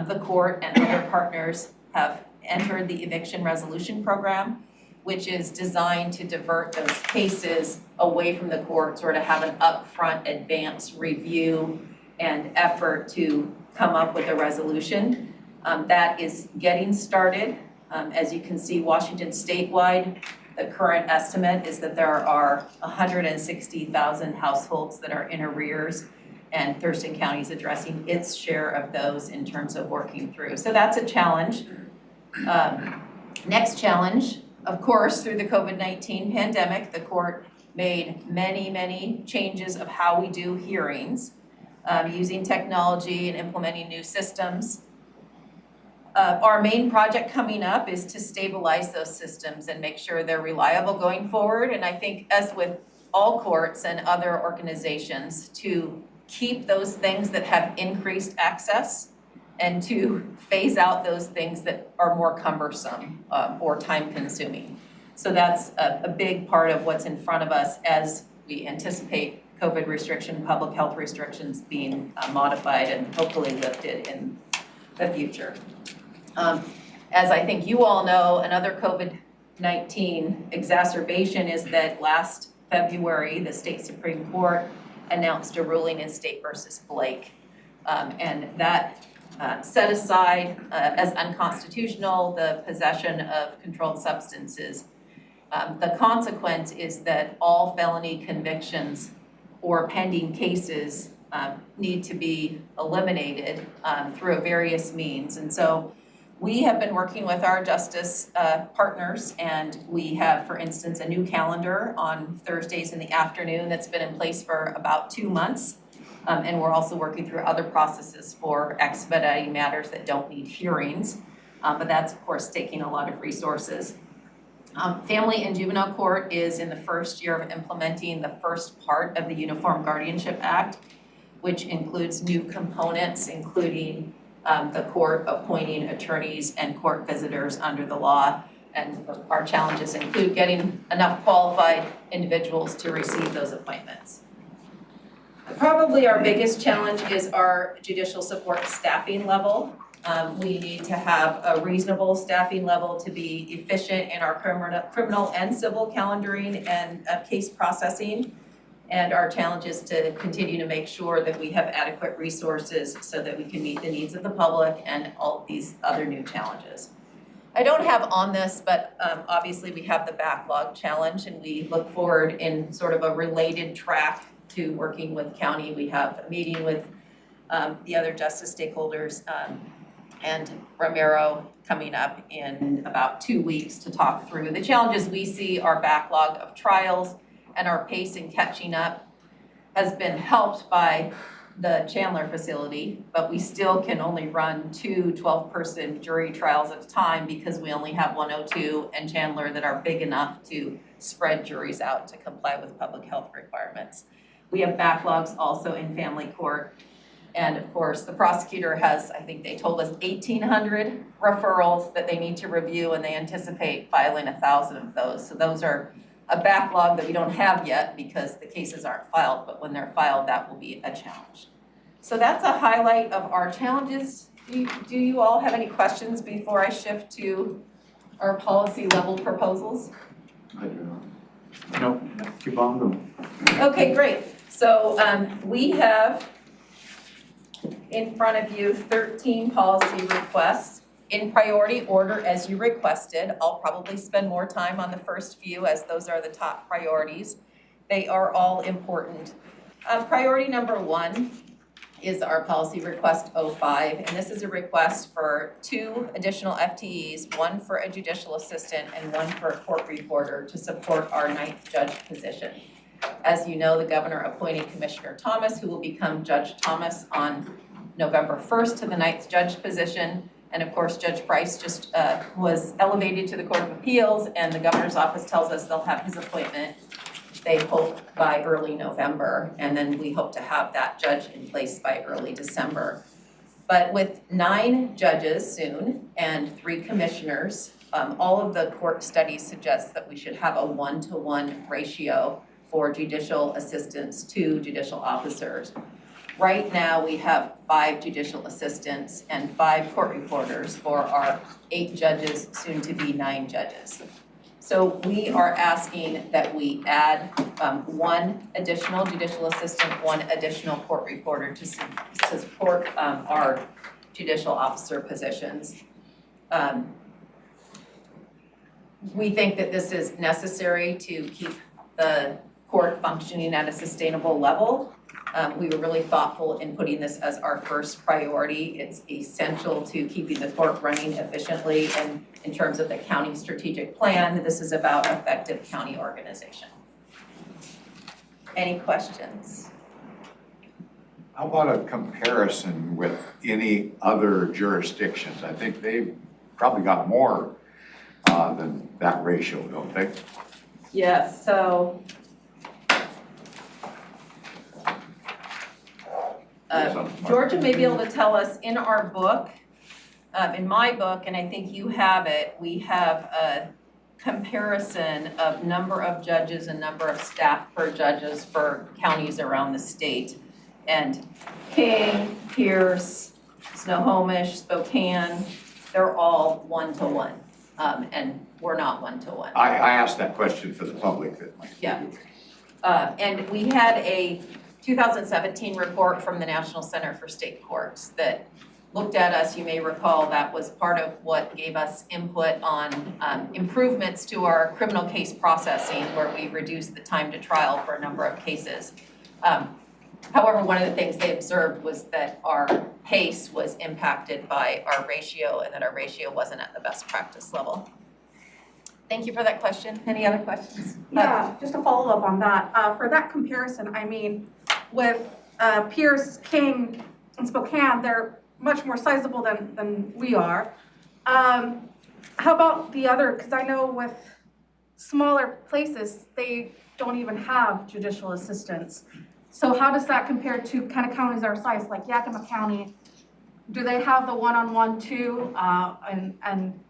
the court and other partners have entered the eviction resolution program, which is designed to divert those cases away from the courts or to have an upfront advance review and effort to come up with a resolution. That is getting started. As you can see, Washington statewide, the current estimate is that there are 160,000 households that are in arrears, and Thurston County is addressing its share of those in terms of working through. So that's a challenge. Next challenge, of course, through the COVID-19 pandemic, the court made many changes of how we do hearings, using technology and implementing new systems. Our main project coming up is to stabilize those systems and make sure they're reliable going forward. And I think, as with all courts and other organizations, to keep those things that have increased access and to phase out those things that are more cumbersome or time consuming. So that's a big part of what's in front of us as we anticipate COVID restriction, public health restrictions being modified and hopefully lifted in the future. As I think you all know, another COVID-19 exacerbation is that last February, the state Supreme Court announced a ruling in State versus Blake. And that set aside as unconstitutional the possession of controlled substances. The consequence is that all felony convictions or pending cases need to be eliminated through various means. And so we have been working with our justice partners, and we have, for instance, a new calendar on Thursdays in the afternoon that's been in place for about 2 months. And we're also working through other processes for expediting matters that don't need hearings. But that's, of course, taking a lot of resources. Family and Juvenile Court is in the first year of implementing the first part of the Uniform Guardianship Act, which includes new components, including the court appointing attorneys and court visitors under the law. And our challenges include getting enough qualified individuals to receive those appointments. Probably our biggest challenge is our judicial support staffing level. We need to have a reasonable staffing level to be efficient in our criminal and civil calendaring and case processing. And our challenge is to continue to make sure that we have adequate resources so that we can meet the needs of the public and all of these other new challenges. I don't have on this, but obviously we have the backlog challenge, and we look forward in sort of a related track to working with county. We have a meeting with the other justice stakeholders and Romero coming up in about 2 weeks to talk through the challenges we see. Our backlog of trials and our pace in catching up has been helped by the Chandler facility, but we still can only run 2 12-person jury trials at a time because we only have 102 and Chandler that are big enough to spread juries out to comply with public health requirements. We have backlogs also in family court. And of course, the prosecutor has, I think they told us 1,800 referrals that they need to review, and they anticipate filing 1,000 of those. So those are a backlog that we don't have yet because the cases aren't filed, but when they're filed, that will be a challenge. So that's a highlight of our challenges. Do you all have any questions before I shift to our policy level proposals? I do not. No, keep on going. Okay, great. So we have in front of you 13 policy requests in priority order as you requested. I'll probably spend more time on the first few as those are the top priorities. They are all important. Priority number 1 is our policy request 05, and this is a request for 2 additional FTEs, 1 for a judicial assistant and 1 for a court reporter to support our 9th judge position. As you know, the governor appointed Commissioner Thomas, who will become Judge Thomas on November 1st to the 9th judge position. And of course, Judge Price just was elevated to the Court of Appeals, and the governor's office tells us they'll have his appointment, they hope, by early November. And then we hope to have that judge in place by early December. But with 9 judges soon and 3 commissioners, all of the court studies suggest that we should have a 1-to-1 ratio for judicial assistants to judicial officers. Right now, we have 5 judicial assistants and 5 court reporters for our 8 judges, soon to be 9 judges. So we are asking that we add 1 additional judicial assistant, 1 additional court reporter to support our judicial officer positions. We think that this is necessary to keep the court functioning at a sustainable level. We were really thoughtful in putting this as our first priority. It's essential to keeping the court running efficiently, and in terms of the county strategic plan, this is about effective county organization. Any questions? How about a comparison with any other jurisdictions? I think they've probably got more than that ratio, don't they? Yes, so Georgia may be able to tell us in our book, in my book, and I think you have it, we have a comparison of number of judges and number of staff per judges for counties around the state. And King, Pierce, Snohomish, Spokane, they're all 1-to-1, and we're not 1-to-1. I asked that question for the public that might. Yeah. And we had a 2017 report from the National Center for State Courts that looked at us. You may recall that was part of what gave us input on improvements to our criminal case processing, where we reduced the time to trial for a number of cases. However, one of the things they observed was that our pace was impacted by our ratio, and that our ratio wasn't at the best practice level. Thank you for that question. Any other questions? Yeah, just to follow up on that, for that comparison, I mean, with Pierce, King, and Spokane, they're much more sizable than we are. How about the other, because I know with smaller places, they don't even have judicial assistants. So how does that compare to kind of counties our size, like Yakima County? Do they have the one-on-one too? And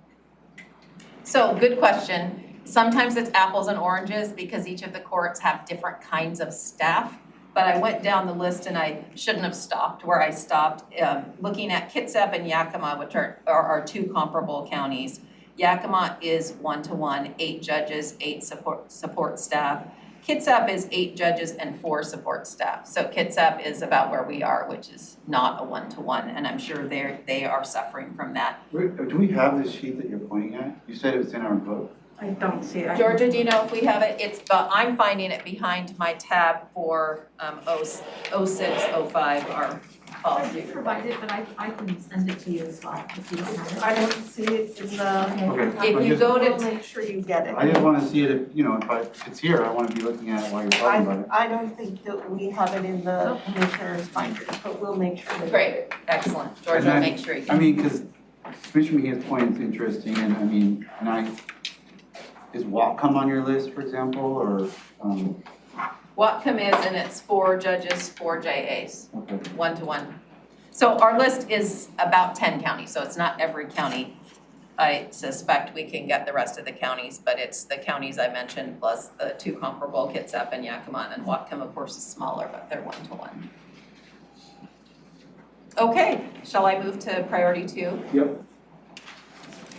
So, good question. Sometimes it's apples and oranges because each of the courts have different kinds of staff. But I went down the list and I shouldn't have stopped where I stopped. Looking at Kitsap and Yakima, which are two comparable counties. Yakima is 1-to-1, 8 judges, 8 support staff. Kitsap is 8 judges and 4 support staff. So Kitsap is about where we are, which is not a 1-to-1, and I'm sure they are suffering from that. Do we have this sheet that you're pointing at? You said it was in our book. I don't see it. Georgia, do you know if we have it? I'm finding it behind my tab for 0605, our policy. Provide it, but I can send it to you as well if you don't have it. I don't see it in the. Okay. If you go We'll to, make sure you get it. I just want to see it if it's here, I want to be looking at it while you're talking about it. I don't think that we have it in the commissioner's binders, but we'll make sure that. great, excellent. Georgia, And then- make sure you I mean, because Commissioner McGee's point is interesting, and I mean, is Whatcom on your list, for example, or, Whatcom is, and it's 4 judges, 4 JAs, okay. 1-to-1. So our list is about 10 counties, so it's not every county. I suspect we can get the rest of the counties, but it's the counties I mentioned plus the 2 comparable, Kitsap and Yakima, and Whatcom, of course, is smaller, but they're 1-to-1. Okay, shall I move to priority 2? Yep.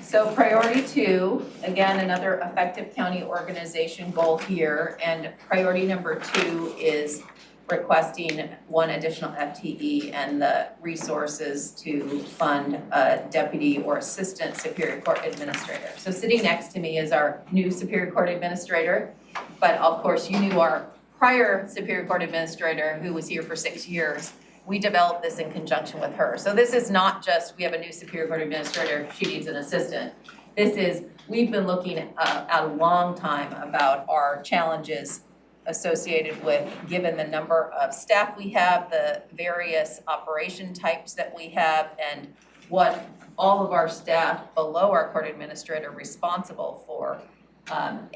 So priority 2, again, another effective county organization goal here, and priority number 2 is requesting 1 additional FTE and the resources to fund a deputy or assistant Superior Court administrator. So sitting next to me is our new Superior Court administrator, but of course you knew our prior Superior Court administrator who was here for 6 years. We developed this in conjunction with her. So this is not just, we have a new Superior Court administrator, she needs an assistant. This is, we've been looking at a long time about our challenges associated with, given the number of staff we have, the various operation types that we have, and what all of our staff below our court administrator are responsible for.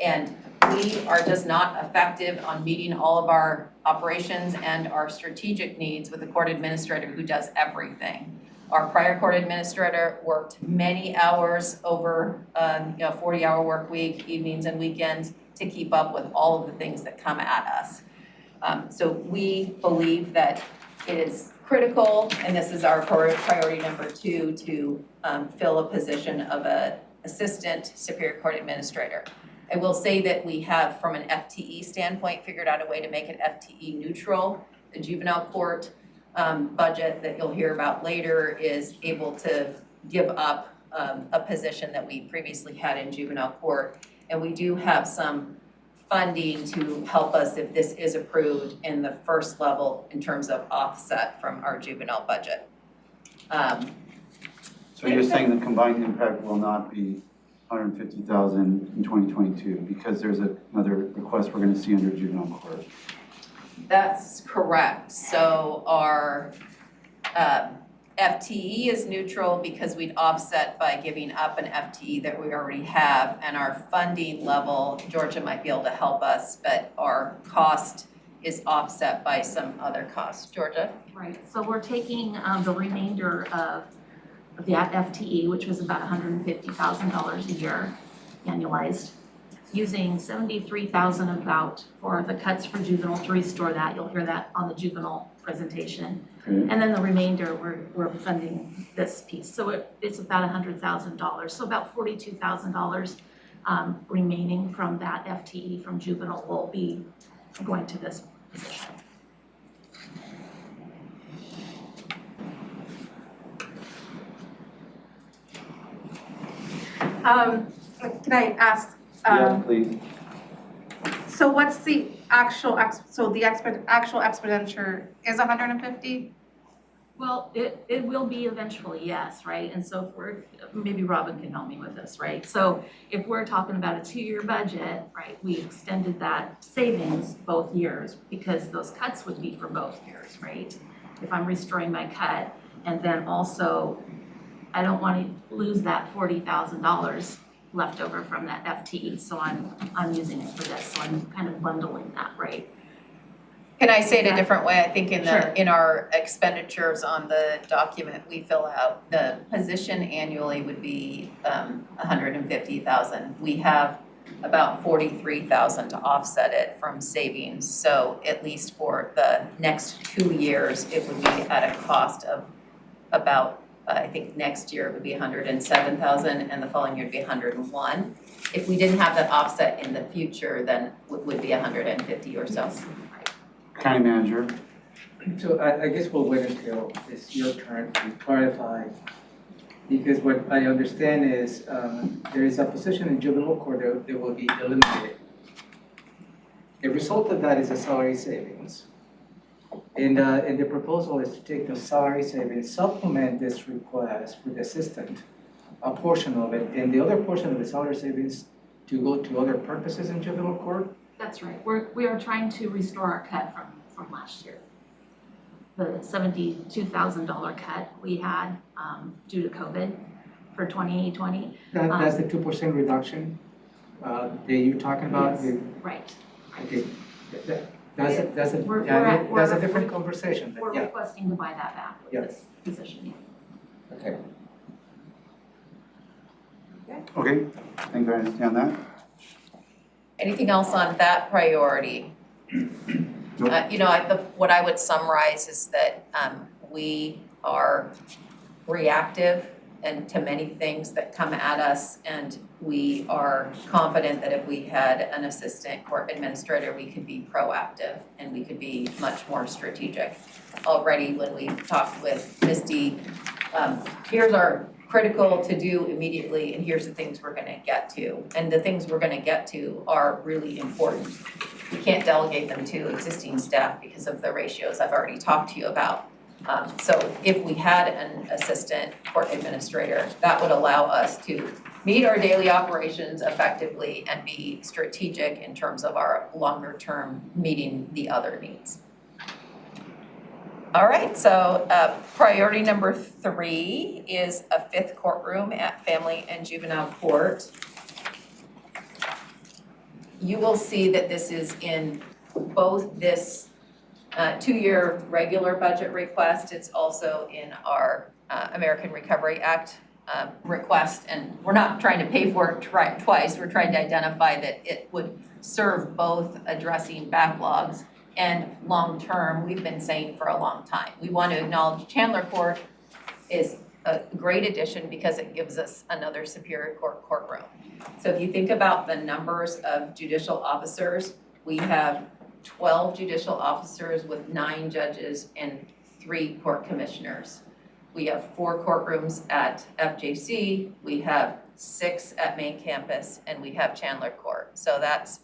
And we are just not effective on meeting all of our operations and our strategic needs with a court administrator who does everything. Our prior court administrator worked many hours over, 40-hour work week, evenings and weekends to keep up with all of the things that come at us. So we believe that it is critical, and this is our priority number 2, to fill a position of a assistant Superior Court administrator. I will say that we have, from an FTE standpoint, figured out a way to make it FTE neutral. The juvenile court budget that you'll hear about later is able to give up a position that we previously had in juvenile court. And we do have some funding to help us if this is approved in the first level in terms of offset from our juvenile budget. So you're saying the combined impact will not be 150,000 in 2022 because there's another request we're going to see under juvenile court? That's correct. So our FTE is neutral because we'd offset by giving up an FTE that we already have, and our funding level, Georgia might be able to help us, but our cost is offset by some other costs. Georgia? Right, so we're taking the remainder of that FTE, which was about $150,000 a year annualized, using $73,000 about for the cuts for juvenile to restore that. You'll hear that on the juvenile presentation. Okay. And then the remainder, we're funding this piece. So it's about $100,000, so about $42,000 remaining from that FTE from juvenile will be going to this position. Can I ask, Yeah, please. so what's the actual, actual expenditure is 150? Well, it will be eventually, yes, right? And so if we're, maybe Robin can help me with this, right? So if we're talking about a 2-year budget, right, we extended that savings both years because those cuts would be for both years, right? If I'm restoring my cut, and then also, I don't want to lose that $40,000 left over from that FTE, so I'm using it for this, so I'm kind of bundling that, right? Can I say it a different way? I think Sure. in our expenditures on the document we fill out, the position annually would be 150,000. We have about 43,000 to offset it from savings. So at least for the next 2 years, it would be at a cost of about, I think next year it would be 107,000 and the following year would be 101. If we didn't have that offset in the future, then it would be 150 or so. County Manager. So I guess we'll wait until it's your turn to clarify, because what I understand is there is a position in juvenile court that will be eliminated. The result of that is a salary savings. And the proposal is to take the salary savings, supplement this request with assistant, a portion of it, and the other portion of the salary savings to go to other purposes in juvenile court. That's right. We are trying to restore our cut from last year. The $72,000 cut we had due to COVID for 2020. That's the 2% reduction that you're talking about? Yes, right. Okay, that's a different conversation, We're yeah, requesting to buy that back Yeah. with this position. okay. Okay, I think I understand that. Anything else on that priority? What I would summarize is that we are reactive and to many things that come at us, and we are confident that if we had an assistant court administrator, we could be proactive and we could be much more strategic. Already when we talked with Misty, here's our critical to do immediately, and here's the things we're gonna get to. And the things we're gonna get to are really important. We can't delegate them to existing staff because of the ratios I've already talked to you about. So if we had an assistant court administrator, that would allow us to meet our daily operations effectively and be strategic in terms of our longer term meeting the other needs. All right, so priority number 3 is a 5th courtroom at Family and Juvenile Court. You will see that this is in both this 2-year regular budget request. It's also in our American Recovery Act request, and we're not trying to pay for it twice. We're trying to identify that it would serve both addressing backlogs and long-term. We've been saying for a long time. We want to acknowledge Chandler Court is a great addition because it gives us another Superior Court courtroom. So if you think about the numbers of judicial officers, we have 12 judicial officers with 9 judges and 3 court commissioners. We have 4 courtrooms at FJC, we have 6 at main campus, and we have Chandler Court. So that's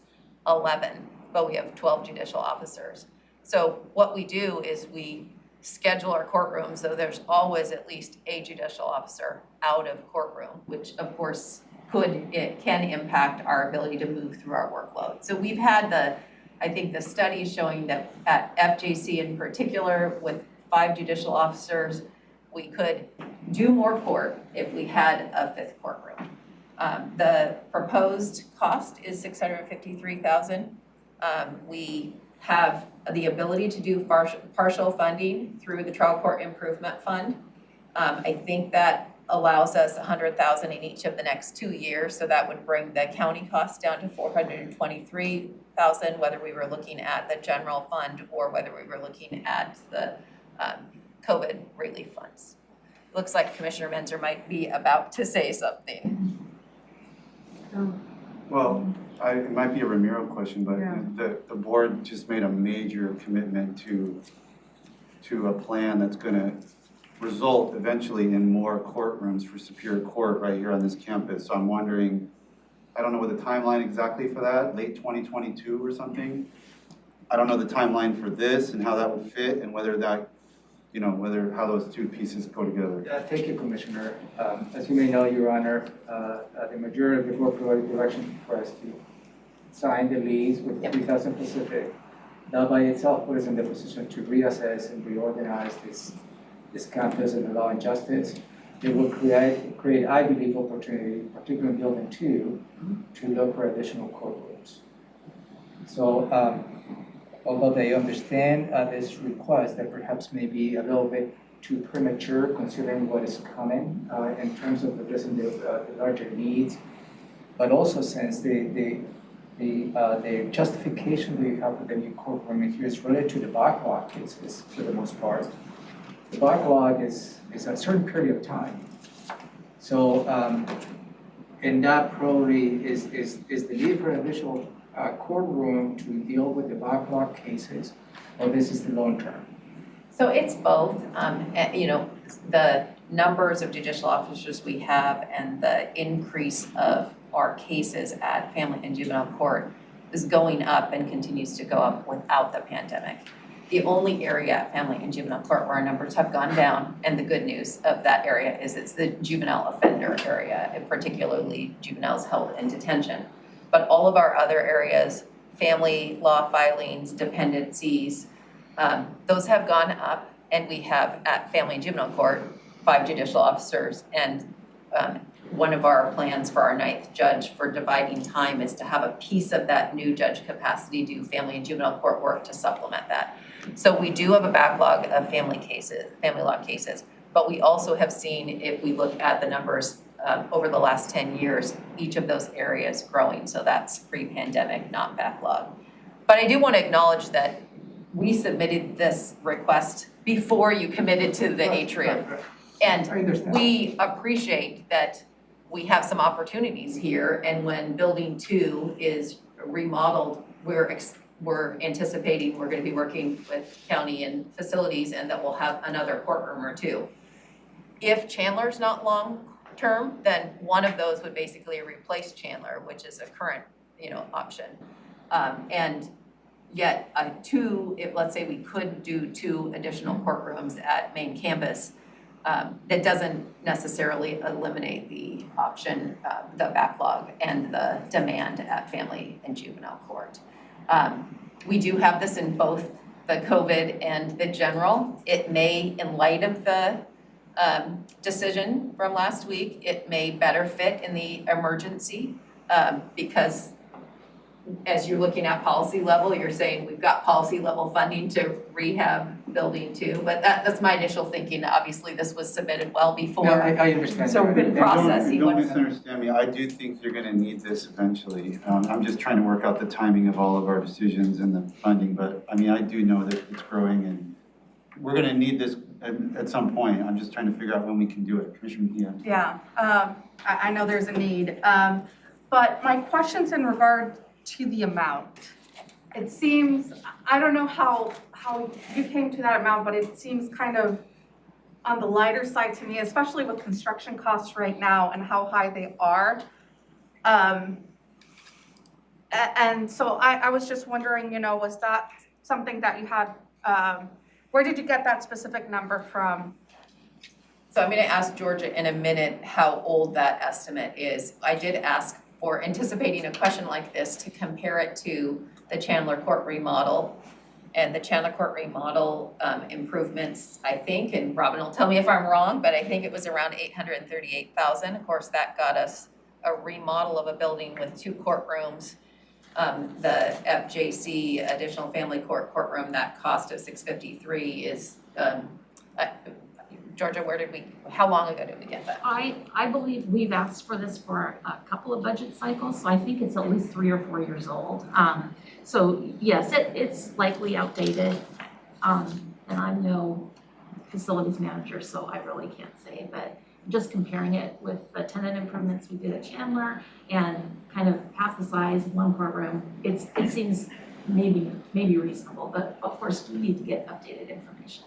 11, but we have 12 judicial officers. So what we do is we schedule our courtrooms so there's always at least a judicial officer out of courtroom, which of course can impact our ability to move through our workload. So we've had I think the studies showing that at FJC in particular, with 5 judicial officers, we could do more court if we had a 5th courtroom. The proposed cost is $653,000. We have the ability to do partial funding through the Trial Court Improvement Fund. I think that allows us $100,000 in each of the next 2 years, so that would bring the county costs down to $423,000, whether we were looking at the general fund or whether we were looking at the COVID relief funds. Looks like Commissioner Menzer might be about to say something. Well, it might be a Ramiro question, but the board just made a major commitment to a plan that's gonna result eventually in more courtrooms for Superior Court right here on this campus. So I'm wondering, I don't know what the timeline exactly for that, late 2022 or something? I don't know the timeline for this and how that would fit and whether that, how those 2 pieces go together. Thank you, Commissioner. As you may know, Your Honor, the majority of the board provided direction request to sign the lease with 3000 Pacific. That by itself put us in the position to reassess and reorganize this campus and allow justice. it will create, I believe, opportunity, particularly in building 2, to look for additional courtrooms. So, although they understand this request that perhaps may be a little bit too premature considering what is coming in terms of addressing the larger needs, but also since the justification we have for the new courtroom here is related to the backlog cases for the most part. The backlog is a certain period of time. So, and that probably is the need for an additional courtroom to deal with the backlog cases, or this is the long term? So it's both, the numbers of judicial officers we have and the increase of our cases at family and juvenile court is going up and continues to go up without the pandemic. The only area at family and juvenile court where our numbers have gone down, and the good news of that area is it's the juvenile offender area, and particularly juveniles held in detention. But all of our other areas, family law filings, dependencies, those have gone up, and we have at family and juvenile court 5 judicial officers, and one of our plans for our 9th judge for dividing time is to have a piece of that new judge capacity do family and juvenile court work to supplement that. So we do have a backlog of family law cases, but we also have seen, if we look at the numbers over the last 10 years, each of those areas growing, so that's pre-pandemic, not backlog. But I do want to acknowledge that we submitted this request before you committed to the atrium. And we appreciate that we have some opportunities here, and when building 2 is remodeled, we're anticipating we're going to be working with county and facilities, and that we'll have another courtroom or 2. If Chandler's not long-term, then one of those would basically replace Chandler, which is a current, option. And yet, 2, if let's say we could do 2 additional courtrooms at main campus, that doesn't necessarily eliminate the option, the backlog and the demand at family and juvenile court. We do have this in both the COVID and the general. It may, in light of the decision from last week, it may better fit in the emergency because as you're looking at policy level, you're saying we've got policy level funding to rehab building 2, but that's my initial thinking. Obviously, this was submitted well before. No, I understand. So we've been processing. Don't misunderstand me. I do think you're gonna need this eventually. I'm just trying to work out the timing of all of our decisions and the funding, but I mean, I do know that it's growing and we're gonna need this at some point. I'm just trying to figure out when we can do it. Commissioner Mejia. Yeah, I know there's a need, but my question's in regard to the amount. It seems, I don't know how you came to that amount, but it seems kind of on the lighter side to me, especially with construction costs right now and how high they are. And so I was just wondering, was that something that you had, where did you get that specific number from? So I'm going to ask Georgia in a minute how old that estimate is. I did ask for anticipating a question like this to compare it to the Chandler Court remodel. And the Chandler Court remodel improvements, I think, and Robin will tell me if I'm wrong, but I think it was around $838,000. Of course, that got us a remodel of a building with 2 courtrooms. The FJC additional family court courtroom, that cost of $653 is, Georgia, how long ago did we get that? I believe we've asked for this for a couple of budget cycles, so I think it's at least 3 or 4 years old. So yes, it's likely outdated. And I'm no facilities manager, so I really can't say, but just comparing it with the tenant improvements we did at Chandler and kind of half the size, 1 courtroom, it seems maybe reasonable, but of course we need to get updated information.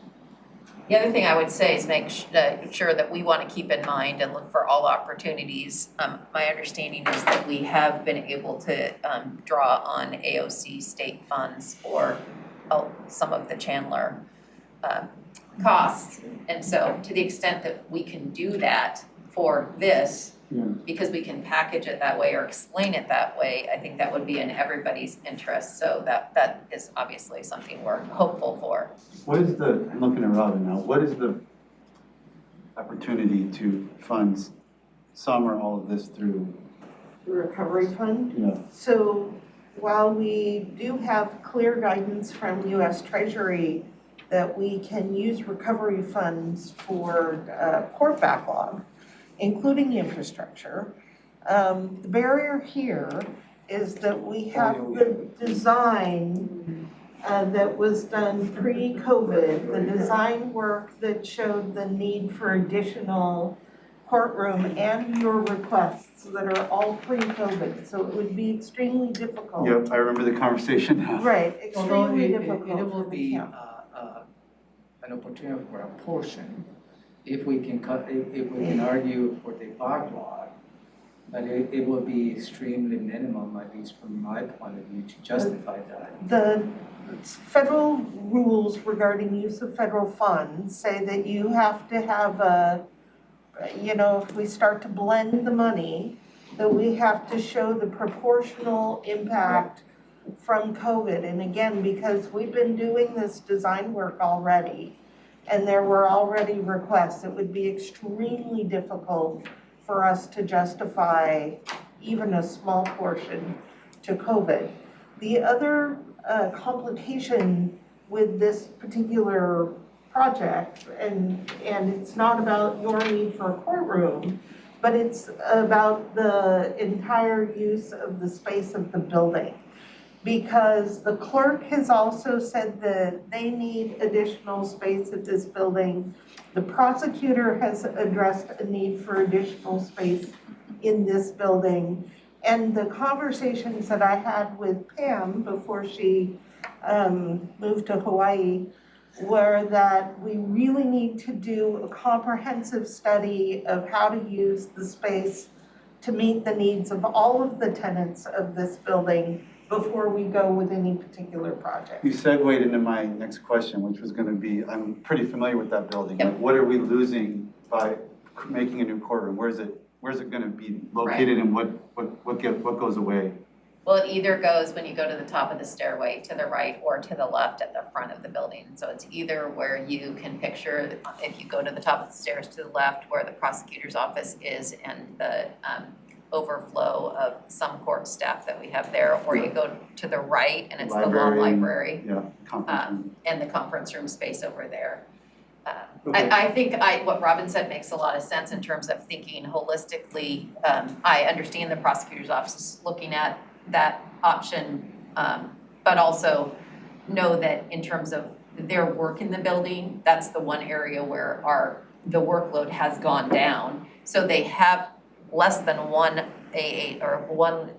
The other thing I would say is make sure that we want to keep in mind and look for all opportunities. My understanding is that we have been able to draw on AOC state funds for some of the Chandler costs. And so to the extent that we can do that for this, because we can package it that way or explain it that way, I think that would be in everybody's interest. So that is obviously something we're hopeful for. What is I'm looking at Robin now, what is the opportunity to fund some or all of this through, The recovery fund. you know, So while we do have clear guidance from US Treasury that we can use recovery funds for court backlog, including infrastructure, the barrier here is that we have the design that was done pre-COVID, the design work that showed the need for additional courtroom and your requests that are all pre-COVID, so it would be extremely difficult. yep, I remember the conversation now. Right, Although extremely it difficult will for the be county. an opportunity for a portion, if we can if we can argue for the backlog, but it will be extremely minimum, at least from my point of view, to justify that. The federal rules regarding use of federal funds say that you have to have if we start to blend the money, that we have to show the proportional impact from COVID. And again, because we've been doing this design work already, and there were already requests, it would be extremely difficult for us to justify even a small portion to COVID. The other complication with this particular project, and it's not about your need for a courtroom, but it's about the entire use of the space of the building. Because the clerk has also said that they need additional space at this building. The prosecutor has addressed a need for additional space in this building. And the conversations that I had with Pam before she moved to Hawaii were that we really need to do a comprehensive study of how to use the space to meet the needs of all of the tenants of this building before we go with any particular project. You segued into my next question, which was gonna be, I'm pretty familiar with that building. Yep. Like, what are we losing by making a new courtroom? Where's it gonna be located and what goes away? Well, it either goes when you go to the top of the stairway to the right or to the left at the front of the building. So it's either where you can picture, if you go to the top of the stairs to the left where the prosecutor's office is and the overflow of some court staff that we have there, or you go to the right and it's the law library. Yeah, conference room. And the conference room space over there. Okay. I think what Robin said makes a lot of sense in terms of thinking holistically. I understand the prosecutor's office is looking at that option, but also know that in terms of their work in the building, that's the one area where the workload has gone down. So they have less than one AA or one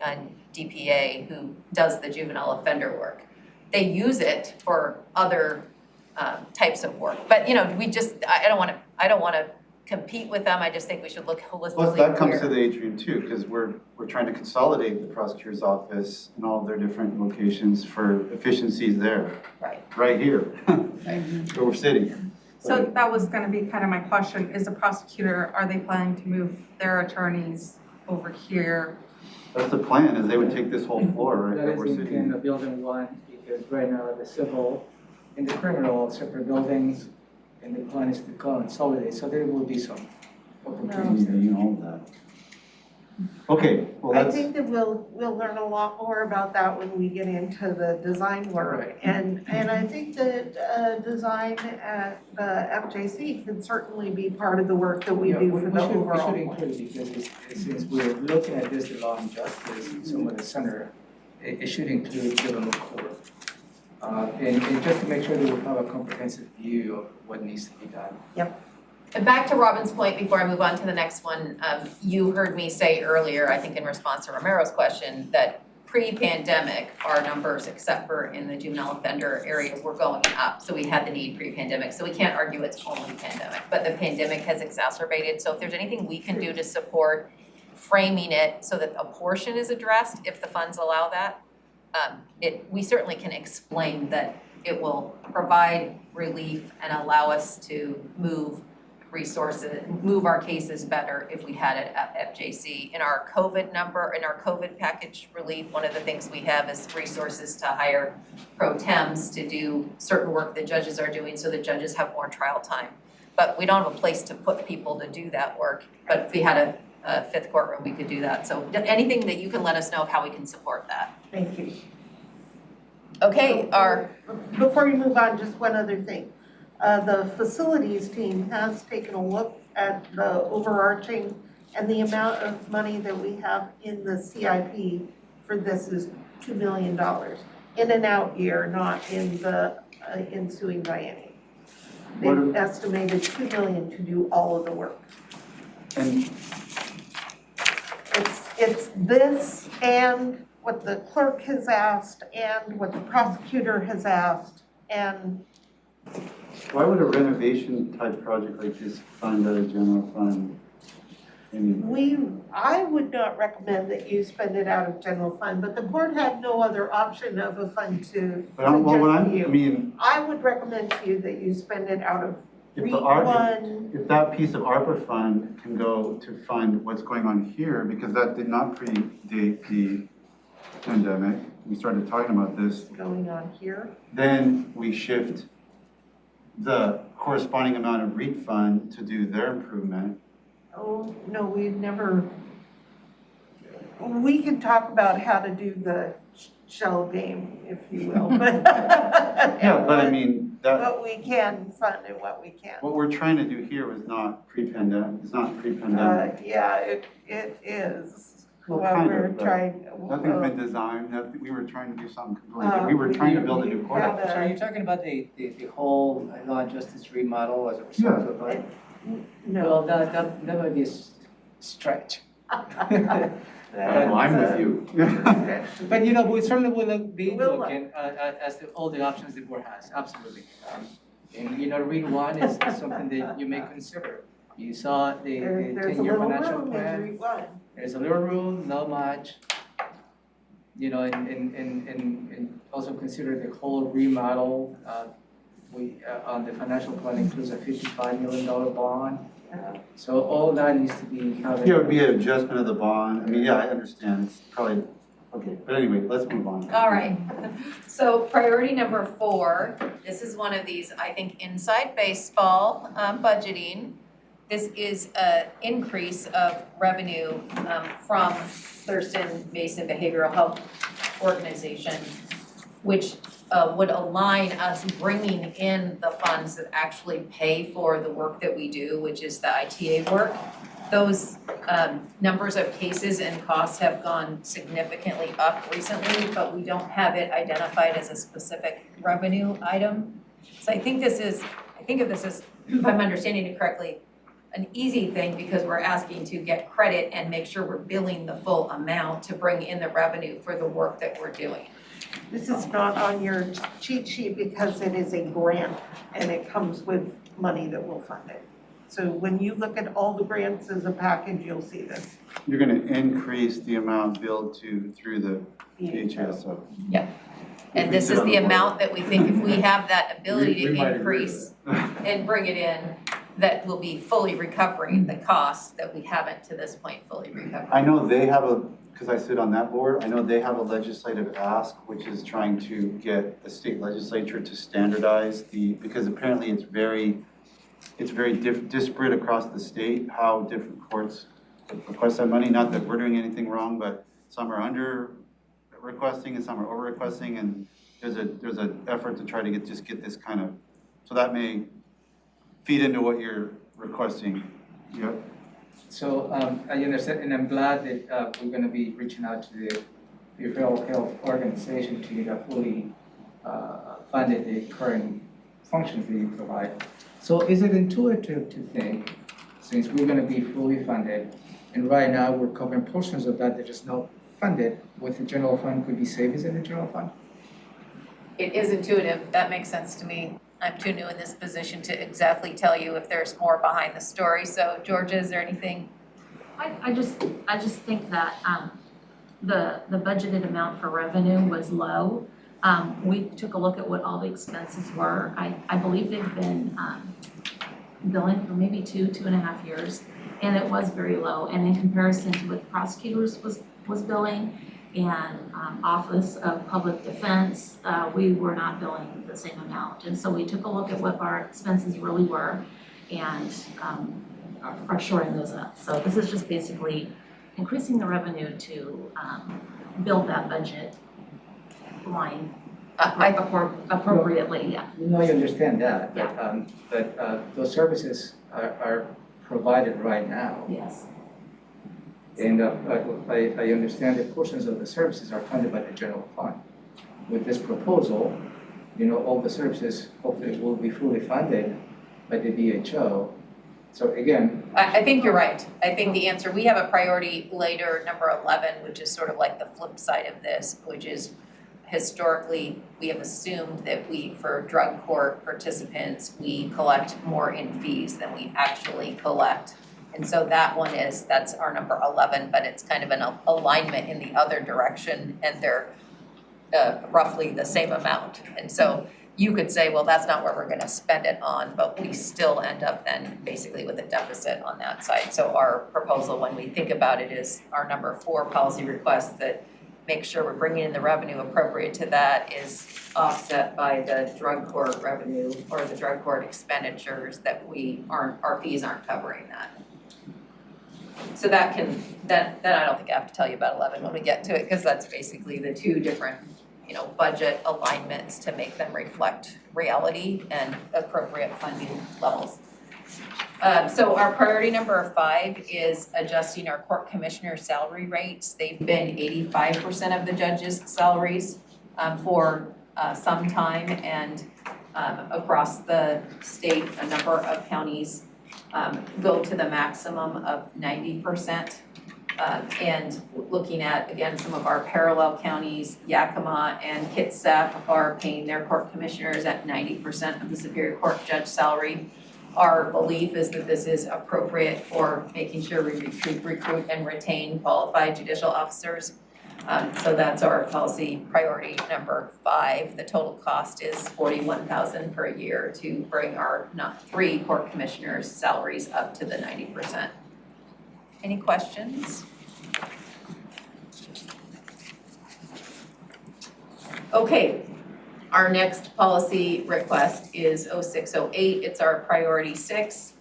DPA who does the juvenile offender work. They use it for other types of work, but we just I don't want to compete with them. I just think we should look holistically. Plus, that comes to the atrium too, because we're trying to consolidate the prosecutor's office and all of their different locations for efficiencies there. Right here, where we're sitting. So that was gonna be kind of my question, is the prosecutor, are they planning to move their attorneys over here? That's the plan, is they would take this whole floor, right, That that we're is sitting in in. the building one, because right now the civil and the criminal separate buildings, and the plan is to consolidate, so there will be some opportunities there. You know, all of that. Okay, well, I that's, think that we'll learn a lot more about that when we get into the design work. Right. And I think that design at the FJC can certainly be part of the work that we Yeah, do for the overall We plan. should include, because since we're looking at this, the law and justice, and some of the center, it should include juvenile court. And just to make sure that we have a comprehensive view of what needs to be done. And back to Robin's point before I move on to the next one, you heard me say earlier, I think in response to Romero's question, that pre-pandemic, our numbers, except for in the juvenile offender area, were going up. So we had the need pre-pandemic. So we can't argue it's only pandemic, but the pandemic has exacerbated. So if there's anything we can do to support framing it so that a portion is addressed, if the funds allow that, we certainly can explain that it will provide relief and allow us to move resources, move our cases better if we had it at FJC. In our COVID number, in our COVID package relief, one of the things we have is resources to hire pro tems to do certain work that judges are doing so that judges have more trial time. but we don't have a place to put people to do that work. But if we had a fifth courtroom, we could do that. So anything that you can let us know of how we can support that. Thank you. Okay, Before you move on, just one other thing. The facilities team has taken a look at the overarching, and the amount of money that we have in the CIP for this is $2 million in an out year, not in the ensuing biennium. They've estimated $2 million to do all of the work. And It's this and what the clerk has asked and what the prosecutor has asked, and why would a renovation type project like this fund out of general fund? I would not recommend that you spend it out of general fund, but the court had no other option of a fund to suggest to you. I would recommend to you that you spend it out of if that piece of ARPA fund can go to fund what's going on here, because that did not predate the pandemic, we started talking about this, going on here. then we shift the corresponding amount of REIT fund to do their improvement. Oh, no, we've never, we can talk about how to do the shell game, if you will, but. Yeah, but I mean, What we can fund and what we can't. what we're trying to do here was not pre-pandemic, it's not pre-pandemic. Yeah, it is. Well, What kind we're of, but trying. Nothing's been designed, we were trying to do something completely different. We were trying to build a new courthouse. So are you talking about the whole law and justice remodel as a result of it? Well, No. that might be a stretch. I'm with you. But you know, we certainly will be We'll look. looking at all the options the board has, absolutely. And you know, REIT one is something that you may consider. You saw the There's a 10-year little financial room in plan. Route 1. There's a little room, not much. You know, and also consider the whole remodel. On the financial plan includes a $55 million bond. So all that needs to be covered. Yeah, it would be an adjustment of the bond, I mean, yeah, I understand, it's probably, okay, but anyway, let's move on. all right. So priority number 4, this is one of these, I think, inside baseball budgeting. This is an increase of revenue from Thurston Mason Behavioral Health Organization, which would align us bringing in the funds that actually pay for the work that we do, which is the ITA work. Those numbers of cases and costs have gone significantly up recently, but we don't have it identified as a specific revenue item. So I think of this as, if I'm understanding it correctly, an easy thing because we're asking to get credit and make sure we're billing the full amount to bring in the revenue for the work that we're doing. This is not on your cheat sheet because it is a grant and it comes with money that will fund it. So when you look at all the grants as a package, you'll see this. You're gonna increase the amount billed through the HSO. And this is the amount that we think if we have that ability We to might agree increase with that. and bring it in, that will be fully recovering the costs that we haven't to this point fully recovered. I know they have because I sit on that board, I know they have a legislative ask, which is trying to get the state legislature to standardize because apparently it's very disparate across the state, how different courts request that money. Not that we're doing anything wrong, but some are under requesting and some are over requesting, and there's an effort to try to get this kind of, so that may feed into what you're requesting. Yep. So I understand, and I'm glad that we're going to be reaching out to the Behavioral Health Organization to get fully funded the current functions that you provide. So is it intuitive to think, since we're going to be fully funded, and right now we're covering portions of that is not funded, with the general fund could be savings in the general fund? It is intuitive, that makes sense to me. I'm too new in this position to exactly tell you if there's more behind the story. So Georgia, is there anything? I just think that the budgeted amount for revenue was low. We took a look at what all the expenses were. I believe they've been billing for maybe 2.5 years, and it was very low. And in comparison to what the prosecutors was billing and Office of Public Defense, we were not billing the same amount. And so we took a look at what our expenses really were. and are shoring those up. So this is just basically increasing the revenue to build that budget line appropriately, yeah. You know, I understand that, Yeah. but those services are provided right now. Yes. And I understand that portions of the services are funded by the general fund. With this proposal, you know, all the services hopefully will be fully funded by the BHO. So again, I think you're right. I think the answer, we have a priority later, number 11, which is sort of like the flip side of this, which is historically, we have assumed that for drug court participants, we collect more in fees than we actually collect. And so that's our number 11, but it's kind of an alignment in the other direction, and they're roughly the same amount. And so you could say, well, that's not where we're gonna spend it on, but we still end up then basically with a deficit on that side. So our proposal, when we think about it, is our number 4 policy request that make sure we're bringing in the revenue appropriate to that is offset by the drug court revenue or the drug court expenditures that our fees aren't covering that. So that I don't think I have to tell you about 11 when we get to it, because that's basically the 2 different, you know, budget alignments to make them reflect reality and appropriate funding levels. So our priority number 5 is adjusting our court commissioner salary rates. They've been 85% of the judges' salaries for some time, and across the state, a number of counties go to the maximum of 90%. And looking at, again, some of our parallel counties, Yakima and Kitsap are paying their court commissioners at 90% of the Superior Court judge salary. Our belief is that this is appropriate for making sure we recruit and retain qualified judicial officers. So that's our policy priority number 5. The total cost is $41,000 per year to bring our 3 court commissioners' salaries up to the 90%. Any questions? Okay, our next policy request is 0608. It's our priority 6.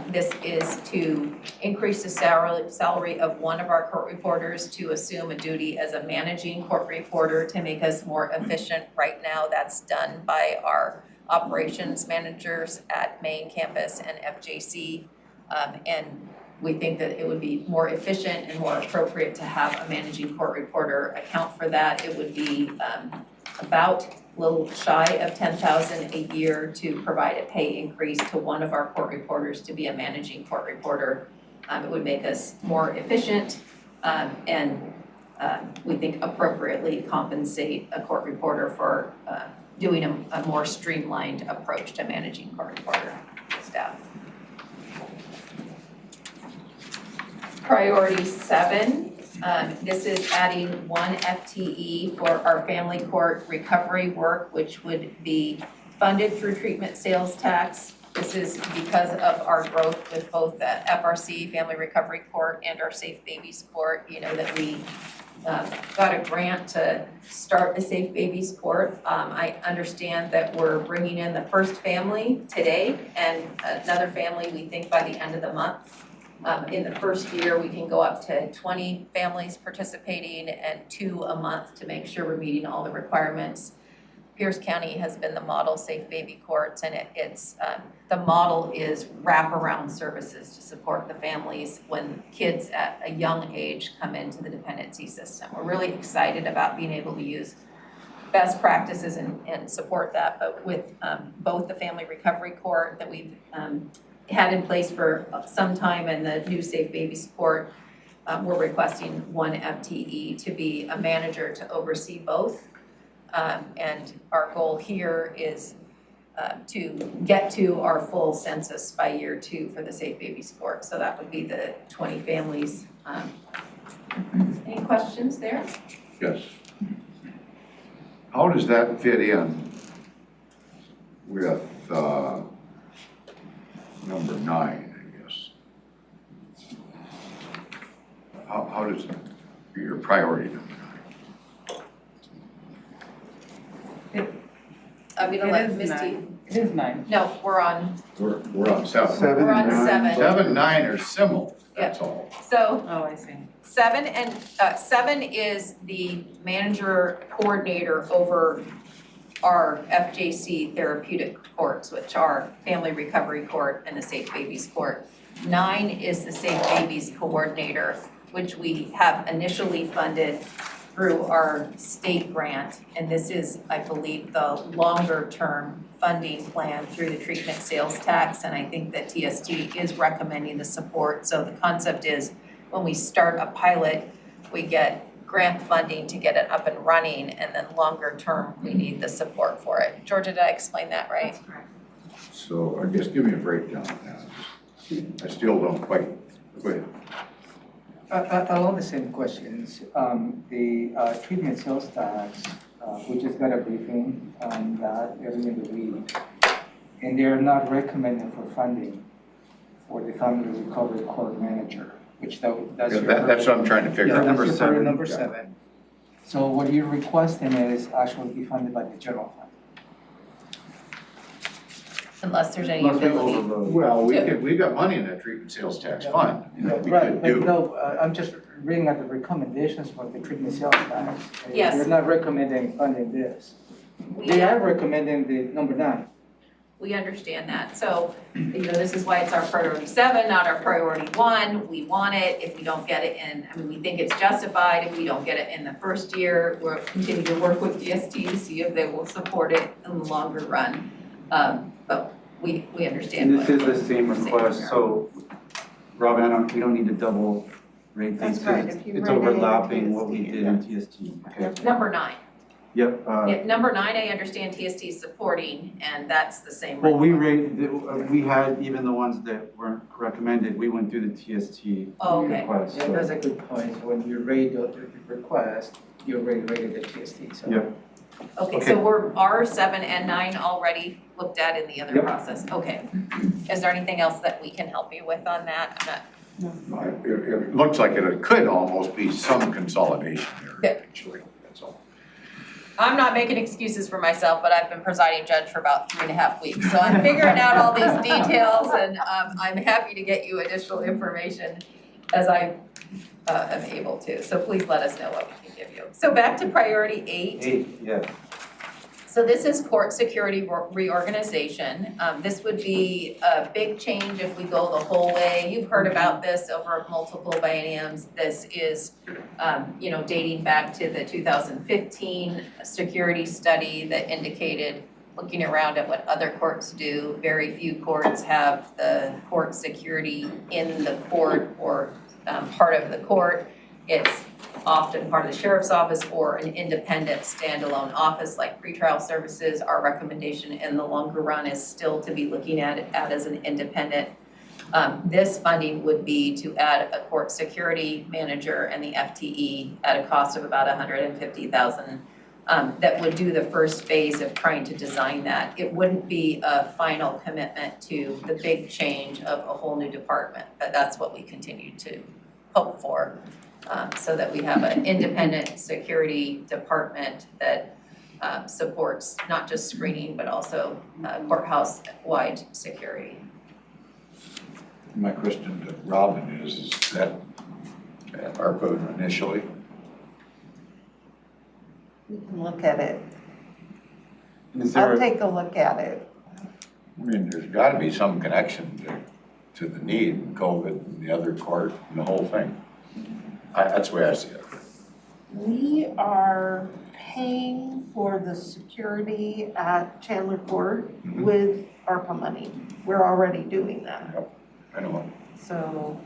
This is to increase the salary of one of our court reporters to assume a duty as a managing court reporter to make us more efficient. Right now, that's done by our operations managers at main campus and FJC. And we think that it would be more efficient and more appropriate to have a managing court reporter account for that. It would be about a little shy of $10,000 a year to provide a pay increase to one of our court reporters to be a managing court reporter. It would make us more efficient and we think appropriately compensate a court reporter for doing a more streamlined approach to managing court reporter staff. Priority 7, this is adding 1 FTE for our family court recovery work, which would be funded through treatment sales tax. This is because of our growth with both the FRC, Family Recovery Court, and our Safe Babies Court. You know that we got a grant to start the Safe Babies Court. I understand that we're bringing in the first family today and another family we think by the end of the month. In the first year, we can go up to 20 families participating and 2 a month to make sure we're meeting all the requirements. Pierce County has been the model Safe Baby Courts, and the model is wraparound services to support the families when kids at a young age come into the dependency system. We're really excited about being able to use best practices and support that, but with both the Family Recovery Court that we've had in place for some time and the new Safe Babies Court, we're requesting 1 FTE to be a manager to oversee both. And our goal here is to get to our full census by year 2 for the Safe Babies Court. So that would be the 20 families. Any questions there? Yes. How does that fit in with number 9, I guess? How does your priority number 9? I'm gonna let It is Misty. It is 9. No, we're on, We're on seven. Seven We're on and nine. 7. 7, 9 are similar, that's all. so Oh, I see. 7 is the manager coordinator over our FJC therapeutic courts, which are Family Recovery Court and the Safe Babies Court. 9 is the Safe Babies Coordinator, which we have initially funded through our state grant. And this is, I believe, the longer-term funding plan through the treatment sales tax. And I think that TST is recommending the support. So the concept is when we start a pilot, we get grant funding to get it up and running, and then longer term, we need the support for it. Georgia, did I explain that right? That's correct. So I guess give me a breakdown of that. I still don't quite, go ahead. Along the same questions, the treatment sales tax, we just got a briefing on that earlier in the week. And they're not recommending for funding for the Family Recovery Court Manager, which that's your. That's what I'm trying to figure Yeah, out. number That's your 7. Number Yeah. 7. So what you're requesting is actually be funded by the general fund. Unless there's any Must be ability. overload. Well, we got money in that treatment sales tax fund that we Right, could but do. no, I'm just reading out the recommendations for the treatment sales tax. Yes. They're not recommending funding this. We- They are recommending the number 9. We understand that. So, this is why it's our priority 7, not our priority 1. We want it. If we don't get it in, we think it's justified. If we don't get it in the first year, we'll continue to work with DST to see if they will support it in the longer run. But we understand. And this what- is the same request, so Robin, we don't need to double rate these, That's right. because If you it's rate it in overlapping what we TST, did in TST. Okay. Number 9. Yep, Yeah, number 9, I understand TST is supporting, and that's the same. well, we we had even the ones that weren't recommended, we went through the TST Oh, okay. request, Yeah, so. that's a good point. When you rate the request, you already rated the TST, so. Yep. Okay, Okay. so we're R7 and 9 already looked at in the other Yep. process. Okay. Is there anything else that we can help you with on that? I'm not- It looks like it could almost be some consolidation there, actually, that's all. I'm not making excuses for myself, but I've been presiding judge for about 3.5 weeks. So I'm figuring out all these details, and I'm happy to get you additional information as I am able to. So please let us know what we can give you. So back to priority 8. 8, yes. So this is court security reorganization. This would be a big change if we go the whole way. You've heard about this over multiple bienniums. This is, dating back to the 2015 security study that indicated, looking around at what other courts do, very few courts have the court security in the court or part of the court. It's often part of the sheriff's office or an independent standalone office like pretrial services. Our recommendation in the longer run is still to be looking at it as an independent. This funding would be to add a court security manager and the FTE at a cost of about $150,000. That would do the first phase of trying to design that. It wouldn't be a final commitment to the big change of a whole new department, but that's what we continue to hope for. So that we have an independent security department that supports not just screening, but also courthouse-wide security. My question to Robin is that our code initially? You can look at it. Is I'll there, take a look at it. I mean, there's gotta be some connection to the need, and COVID, and the other court, and the whole thing. That's the way I see it. We are paying for the security at Chandler Court with ARPA money. We're already doing that. I know. So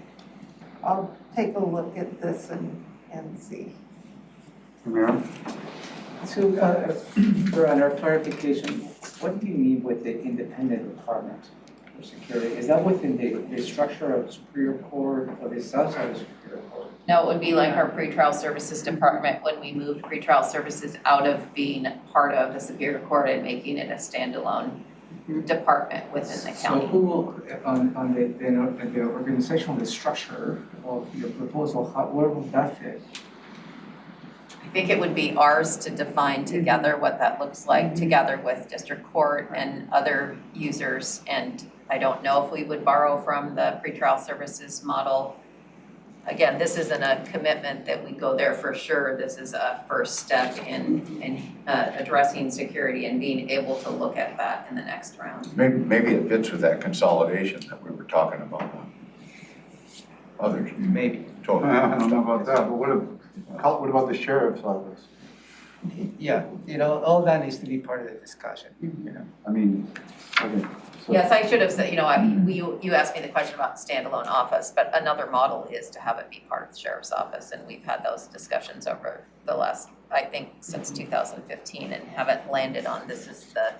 I'll take a look at this and see. Ramiro? So, for our clarification, what do you mean with the independent department for security? Is that within the structure of Superior Court or is outside of Superior Court? No, it would be like our pretrial services department when we moved pretrial services out of being part of the Superior Court and making it a standalone department within the So county. who will, on the organizational, the structure of your proposal, where will that fit? think it would be ours to define together what that looks like, together with district court and other users. And I don't know if we would borrow from the pretrial services model. Again, this isn't a commitment that we go there for sure. This is a first step in addressing security and being able to look at that in the next round. Maybe it fits with that consolidation that we were talking about. Others, Maybe. totally. I don't know about that, but what about the sheriff's office? Yeah, all that needs to be part of the discussion, I mean, okay. so- Yes, I should have said, you asked me the question about standalone office, but another model is to have it be part of the sheriff's office. And we've had those discussions over the last, I think, since 2015 and haven't landed on this is the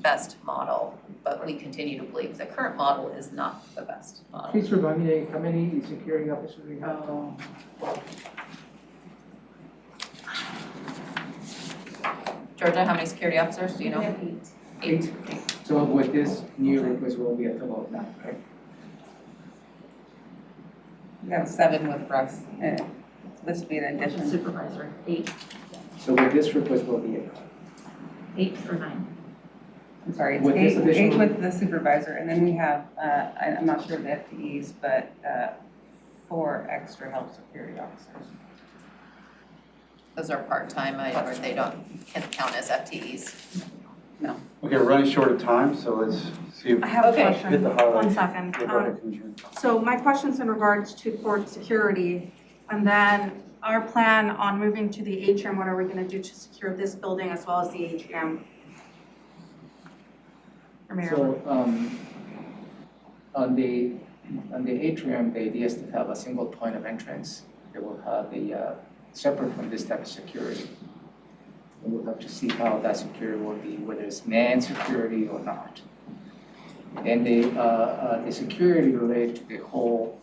best model. But we continue to believe the current model is not the best model. Please remind me, how many security officers we have? Georgia, how many security officers do you know? Eight. So with this new request, will be a total of 9, right? We have 7 with Russ, this would be an addition. Supervisor, 8, So with this request will be 8. 8 or 9. I'm sorry, With this it's 8 additional- with the supervisor, and then we have, I'm not sure of the FTEs, but 4 extra health security officers. Those are part-time, or they can't count as FTEs. Okay, we're running short of time, so let's see if I have a Okay. question. hit the highlights. 1 second. Yeah, go ahead, Commissioner. So my question's in regards to court security, and then our plan on moving to the atrium, what are we gonna do to secure this building as well as the atrium? Mayor. So, on the atrium, the idea is to have a single point of entrance. They will have separate from this type of security. And we'll have to see how that security will be, whether it's manned security or not. And the security related to the whole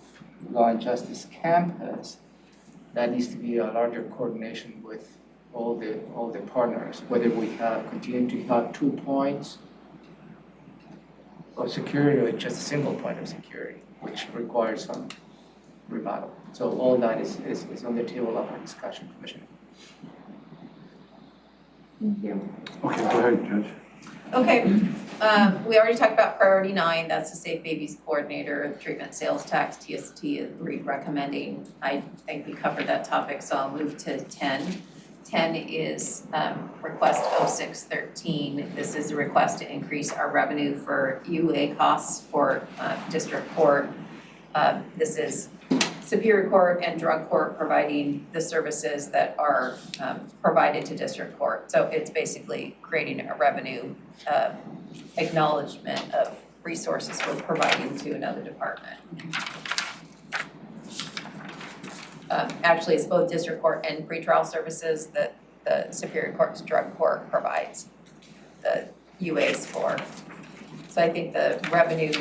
law and justice campus, that needs to be a larger coordination with all the partners, whether we continue to have 2 points of security or just a single point of security, which requires some remodel. So all that is on the table of our discussion, Commissioner. Okay, go ahead, Judge. Okay, we already talked about priority 9, that's the Safe Babies Coordinator, treatment sales tax, TST is recommending. I think we covered that topic, so I'll move to 10. 10 is request 0613. This is a request to increase our revenue for UA costs for district court. This is Superior Court and Drug Court providing the services that are provided to district court. So it's basically creating a revenue acknowledgement of resources we're providing to another department. Actually, it's both district court and pretrial services that the Superior Court's Drug Court provides the UAs for. So I think the revenue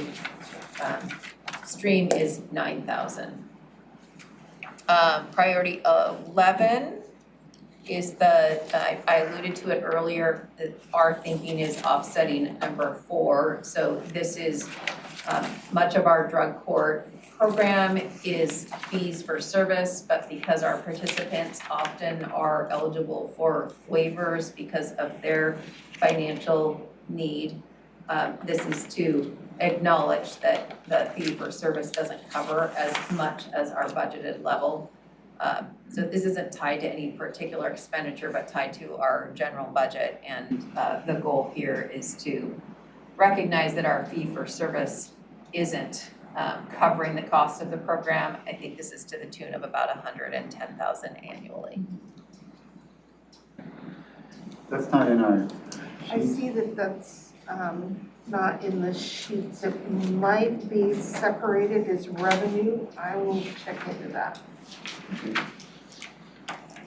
stream is 9,000. Priority 11 is I alluded to it earlier, that our thinking is offsetting number 4. So this is much of our drug court program is fees for service, but because our participants often are eligible for waivers because of their financial need, this is to acknowledge that the fee for service doesn't cover as much as our budgeted level. So this isn't tied to any particular expenditure, but tied to our general budget. And the goal here is to recognize that our fee for service isn't covering the cost of the program. I think this is to the tune of about $110,000 annually. That's not in our I sheet. see that that's not in the sheets. It might be separated as revenue. I will check into that.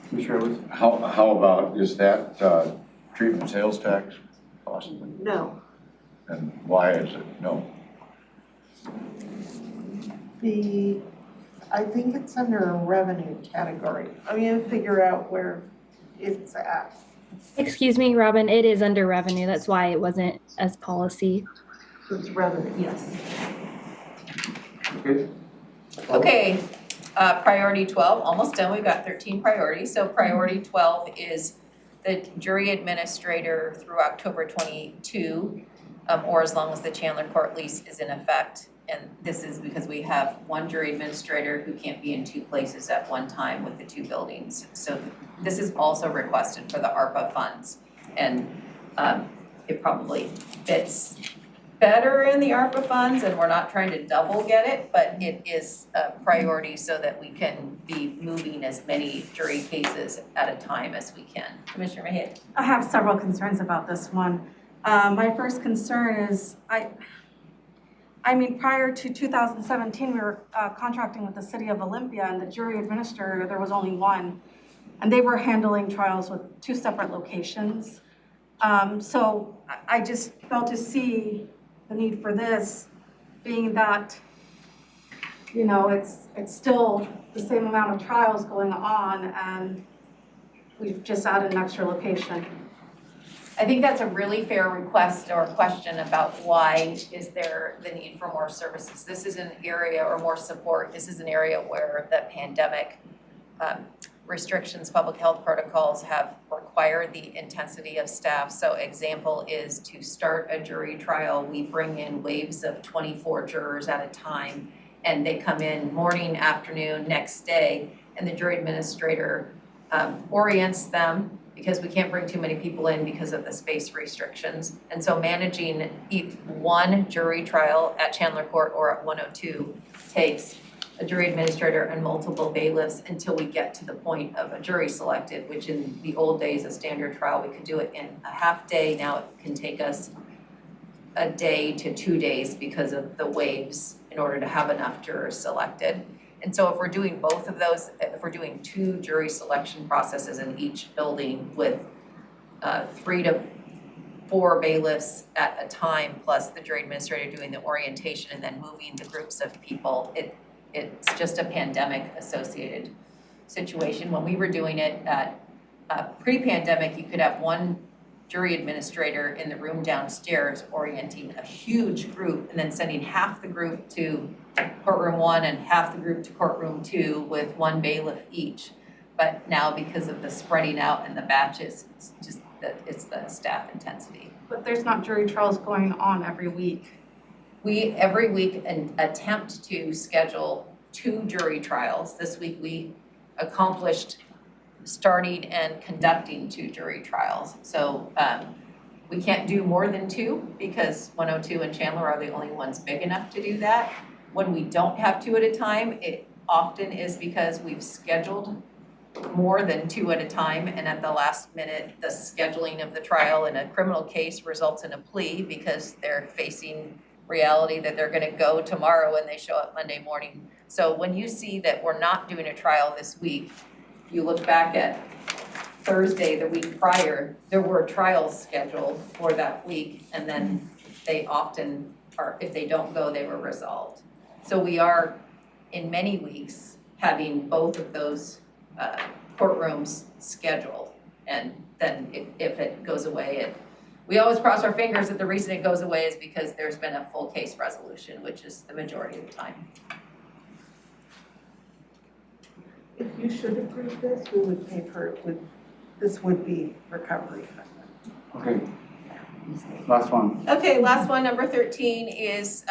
Commissioner Edwards? How about, is that treatment sales tax possibly? No. And why is it no? I think it's under a revenue category. I'm gonna figure out where it's at. Excuse me, Robin, it is under revenue. That's why it wasn't as policy. So it's revenue. Yes. Okay. Okay, Priority 12, almost done, we've got 13 priorities. So priority 12 is the jury administrator through October 22, or as long as the Chandler Court lease is in effect. And this is because we have one jury administrator who can't be in two places at one time with the two buildings. So this is also requested for the ARPA funds. And it probably fits better in the ARPA funds, and we're not trying to double get it, but it is a priority so that we can be moving as many jury cases at a time as we can. Commissioner Mayhew? I have several concerns about this one. My first concern is, I mean, prior to 2017, we were contracting with the city of Olympia, and the jury administrator, there was only one, and they were handling trials with two separate locations. So I just felt to see the need for this, being that, you know, it's still the same amount of trials going on, and we've just added an extra location. I think that's a really fair request or question about why is there the need for more services. This is an area, or more support, this is an area where the pandemic restrictions, public health protocols have required the intensity of staff. So example is to start a jury trial, we bring in waves of 24 jurors at a time, and they come in morning, afternoon, next day, and the jury administrator orients them, because we can't bring too many people in because of the space restrictions. And so managing one jury trial at Chandler Court or at 102 takes a jury administrator and multiple bailiffs until we get to the point of a jury selected, which in the old days, a standard trial, we could do it in a half day. Now it can take us a day to 2 days because of the waves in order to have enough jurors selected. And so if we're doing both of those, if we're doing 2 jury selection processes in each building with 3 to 4 bailiffs at a time, plus the jury administrator doing the orientation and then moving the groups of people, it's just a pandemic associated situation. When we were doing it at pre-pandemic, you could have one jury administrator in the room downstairs orienting a huge group and then sending half the group to courtroom 1 and half the group to courtroom 2 with one bailiff each. But now, because of the spreading out and the batches, it's just that it's the staff intensity. But there's not jury trials going on every week. We every week attempt to schedule 2 jury trials. This week we accomplished starting and conducting 2 jury trials. So we can't do more than 2 because 102 and Chandler are the only ones big enough to do that. When we don't have 2 at a time, it often is because we've scheduled more than 2 at a time, and at the last minute, the scheduling of the trial in a criminal case results in a plea because they're facing reality that they're gonna go tomorrow and they show up Monday morning. So when you see that we're not doing a trial this week, you look back at Thursday, the week prior, there were trials scheduled for that week, and then they often are, if they don't go, they were resolved. So we are, in many weeks, having both of those courtrooms scheduled, and then if it goes away, we always cross our fingers that the reason it goes away is because there's been a full case resolution, which is the majority of the time. If you should approve this, we would pay for it with, this would be recovery. Okay. Last one. Okay, last one, number 13, is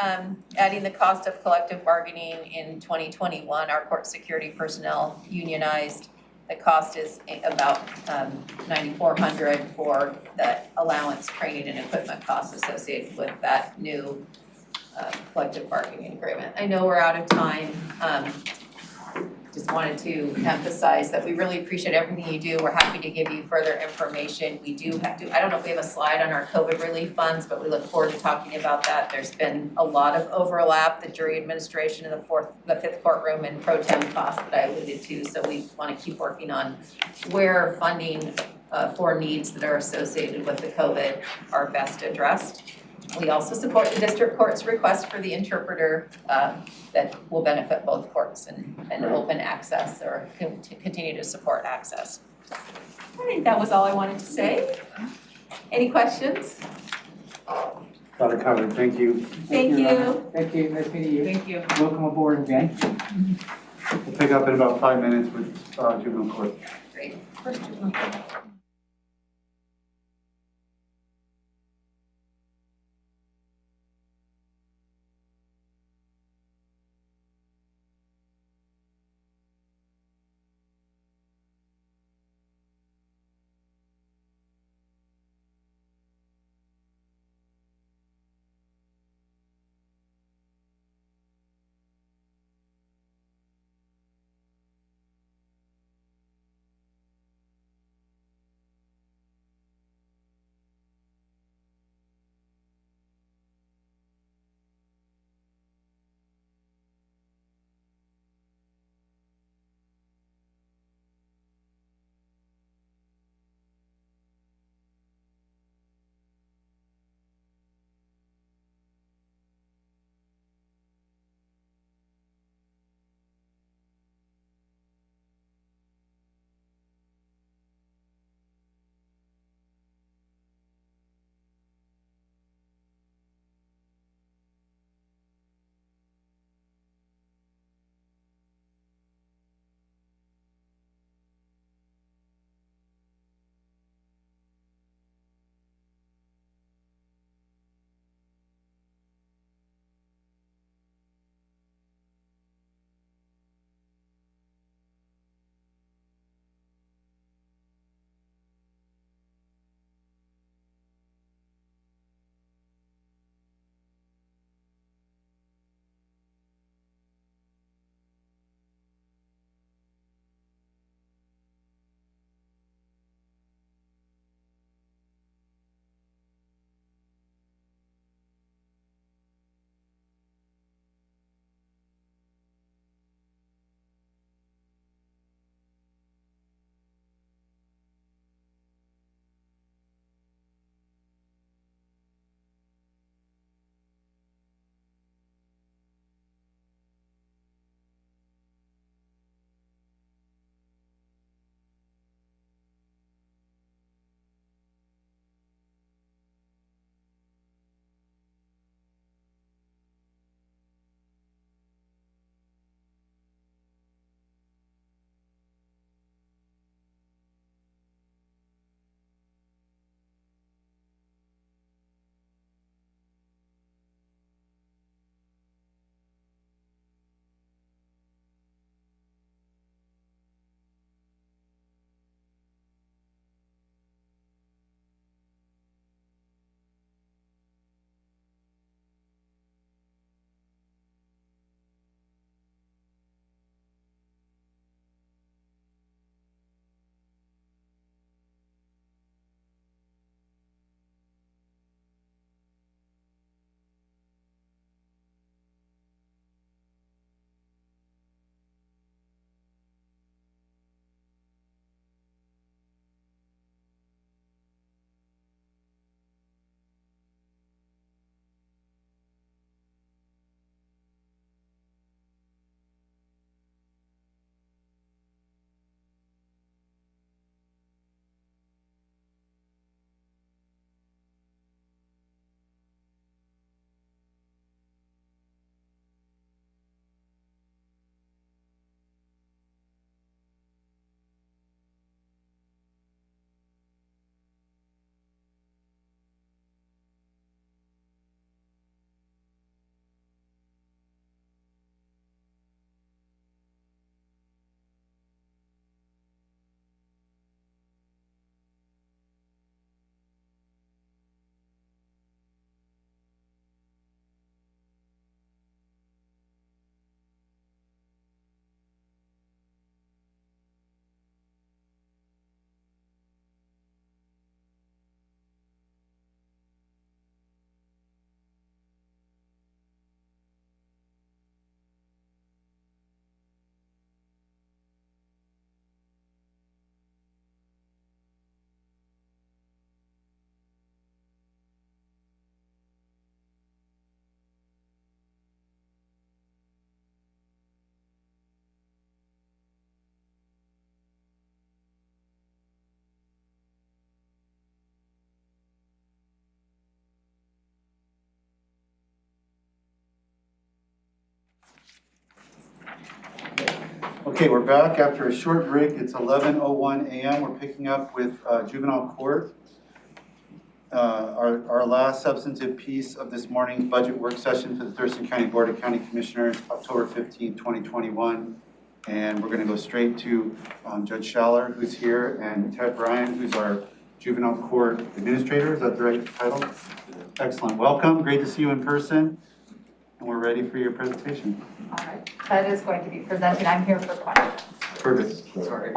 adding the cost of collective bargaining in 2021. Our court security personnel unionized. The cost is about $9,400 for the allowance, training, and equipment costs associated with that new collective bargaining agreement. I know we're out of time. Just wanted to emphasize that we really appreciate everything you do. We're happy to give you further information. We do have to, I don't know if we have a slide on our COVID relief funds, but we look forward to talking about that. There's been a lot of overlap, the jury administration in the 5th courtroom and pro tem costs that I alluded to. So we want to keep working on where funding for needs that are associated with the COVID are best addressed. We also support the district court's request for the interpreter that will benefit both courts and open access or continue to support access. I think that was all I wanted to say. Any questions? Got it covered. Thank you. Thank you. Thank you, nice meeting you. Thank you. Welcome aboard again. We'll pick up in about 5 minutes with juvenile court. Great. First juvenile court. Okay, we're back after a short break. It's 11:01 a.m. We're picking up with juvenile court. Our last substantive piece of this morning's budget work session for the Thurston County Board of County Commissioners, October 15, 2021. And we're going to go straight to Judge Schaller, who's here, and Ted Bryan, who's our juvenile court administrator. Is that the right title? Excellent. Welcome. Great to see you in person. And we're ready for your presentation. All right, that is going to be presented. I'm here for questions. Perfect. Sorry.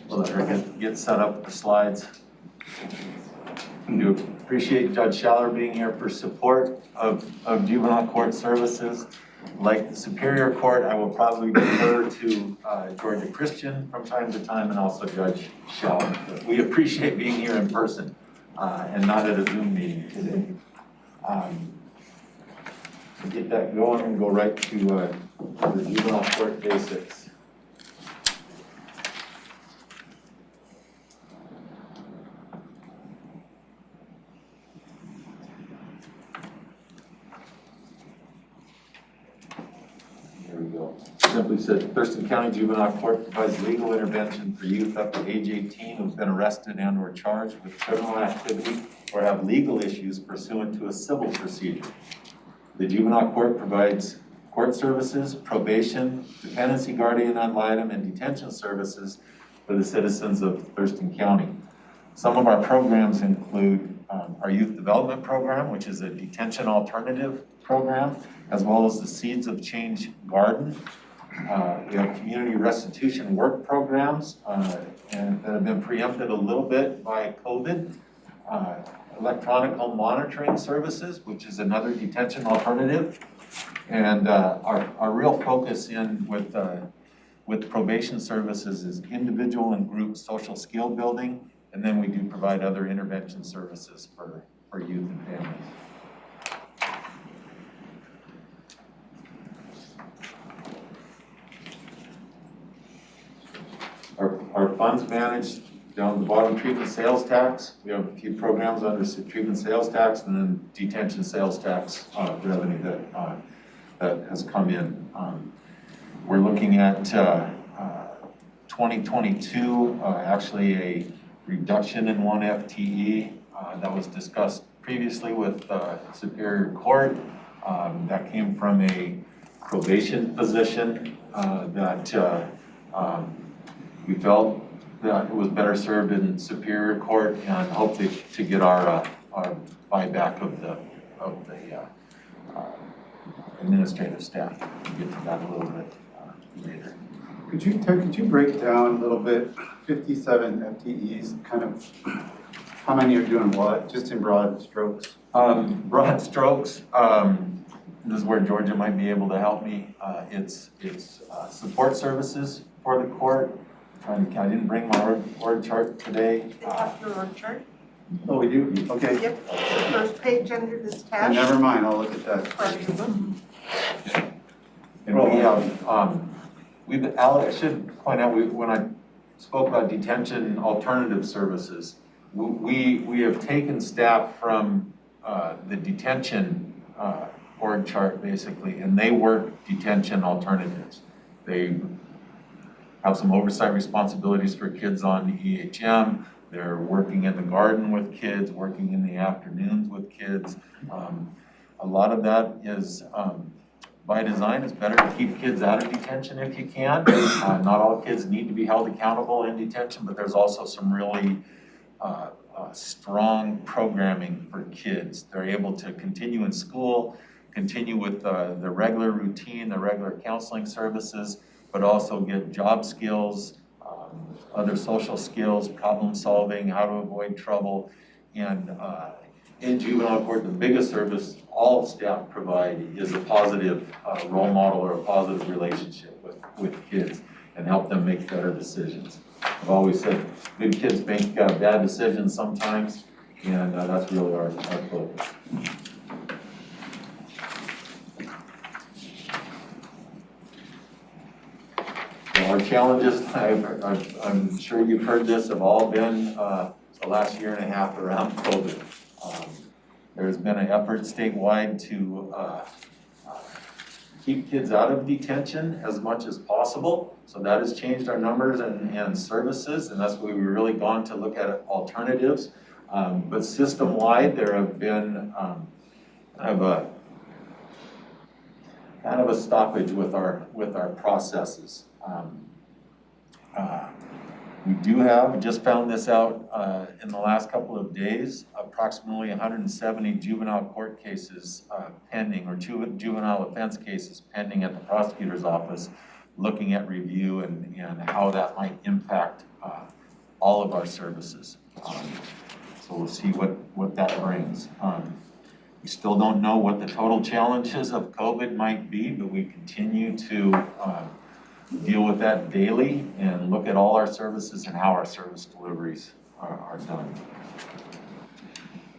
Let her get set up with the slides. I do appreciate Judge Schaller being here for support of juvenile court services. Like the Superior Court, I will probably defer to Georgia Christian from time to time and also Judge Schaller. But we appreciate being here in person and not at a Zoom meeting today. To get that going and go right to the juvenile court basics. There we go. Simply said, Thurston County Juvenile Court provides legal intervention for youth up to age 18 who've been arrested and or charged with criminal activity or have legal issues pursuant to a civil procedure. The juvenile court provides court services, probation, dependency guardian ad litem, and detention services for the citizens of Thurston County. Some of our programs include our youth development program, which is a detention alternative program, as well as the Seeds of Change Garden. We have community restitution work programs and that have been preempted a little bit by COVID. Electronic monitoring services, which is another detention alternative. And our real focus with probation services is individual and group social skill building. And then we do provide other intervention services for youth and families. Our funds managed down at the bottom, treatment sales tax. We have a few programs under treatment sales tax and then detention sales tax revenue that has come in. We're looking at 2022, actually a reduction in 1 FTE that was discussed previously with Superior Court. That came from a probation position that we felt that it was better served in Superior Court and hope to get our buyback of the administrative staff. We'll get to that a little bit later. Ted, could you break down a little bit, 57 FTEs, kind of how many are doing what, just in broad strokes? Broad strokes, this is where Georgia might be able to help me. It's support services for the court. I didn't bring my org chart today. They have your org chart? Oh, we do? Okay. Yep, the first page under this tab. Never mind, I'll look at that. And we have, I should point out, when I spoke about detention alternative services, we have taken staff from the detention org chart basically, and they work detention alternatives. They have some oversight responsibilities for kids on EHM. They're working in the garden with kids, working in the afternoons with kids. A lot of that is by design. It's better to keep kids out of detention if you can. Not all kids need to be held accountable in detention, but there's also some really strong programming for kids. They're able to continue in school, continue with the regular routine, the regular counseling services, but also get job skills, other social skills, problem solving, how to avoid trouble. And in juvenile court, the biggest service all staff provide is a positive role model or a positive relationship with kids and help them make better decisions. I've always said good kids make bad decisions sometimes, and that's really our focus. Our challenges, I'm sure you've heard this, have all been the last year and a half around COVID. There's been an effort statewide to keep kids out of detention as much as possible. So that has changed our numbers and services, and that's why we've really gone to look at alternatives. But system-wide, there have been kind of a stoppage with our processes. We do have, just found this out in the last couple of days, approximately 170 juvenile court cases pending, or juvenile offense cases pending at the prosecutor's office, looking at review and how that might impact all of our services. So we'll see what that brings. We still don't know what the total challenges of COVID might be, but we continue to deal with that daily and look at all our services and how our service deliveries are done.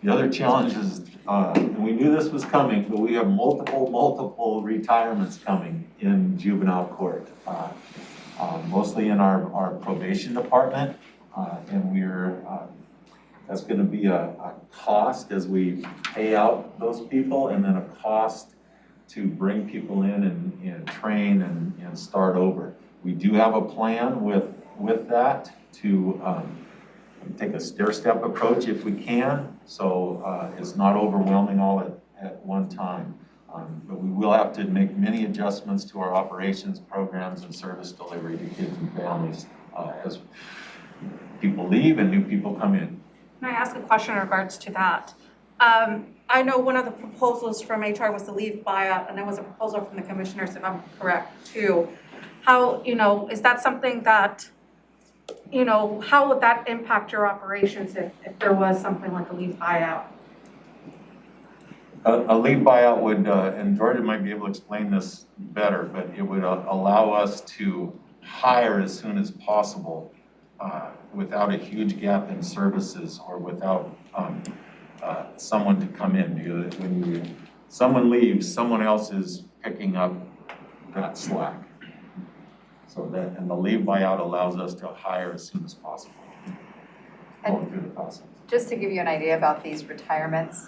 The other challenge is, and we knew this was coming, but we have multiple retirements coming in juvenile court. Mostly in our probation department, and that's gonna be a cost as we pay out those people, and then a cost to bring people in and train and start over. We do have a plan with that to take a stair-step approach if we can, so it's not overwhelming all at one time. But we will have to make many adjustments to our operations, programs, and service delivery to kids and families as people leave and new people come in. Can I ask a question in regards to that? I know one of the proposals from HR was the leave buyout, and there was a proposal from the commissioners, if I'm correct, too. How, is that something that, how would that impact your operations if there was something like a leave buyout? A leave buyout would, and Georgia might be able to explain this better, but it would allow us to hire as soon as possible without a huge gap in services or without someone to come in. Because when someone leaves, someone else is picking up that slack. So that, and the leave buyout allows us to hire as soon as possible, going through the process. Just to give you an idea about these retirements,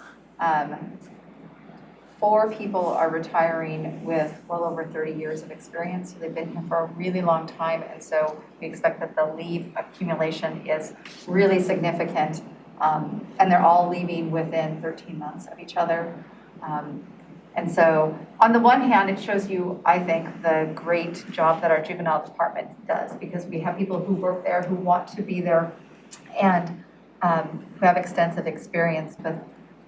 4 people are retiring with well over 30 years of experience. So they've been here for a really long time, and so we expect that the leave accumulation is really significant. And they're all leaving within 13 months of each other. And so on the one hand, it shows you, I think, the great job that our juvenile department does, because we have people who work there, who want to be there, and who have extensive experience. But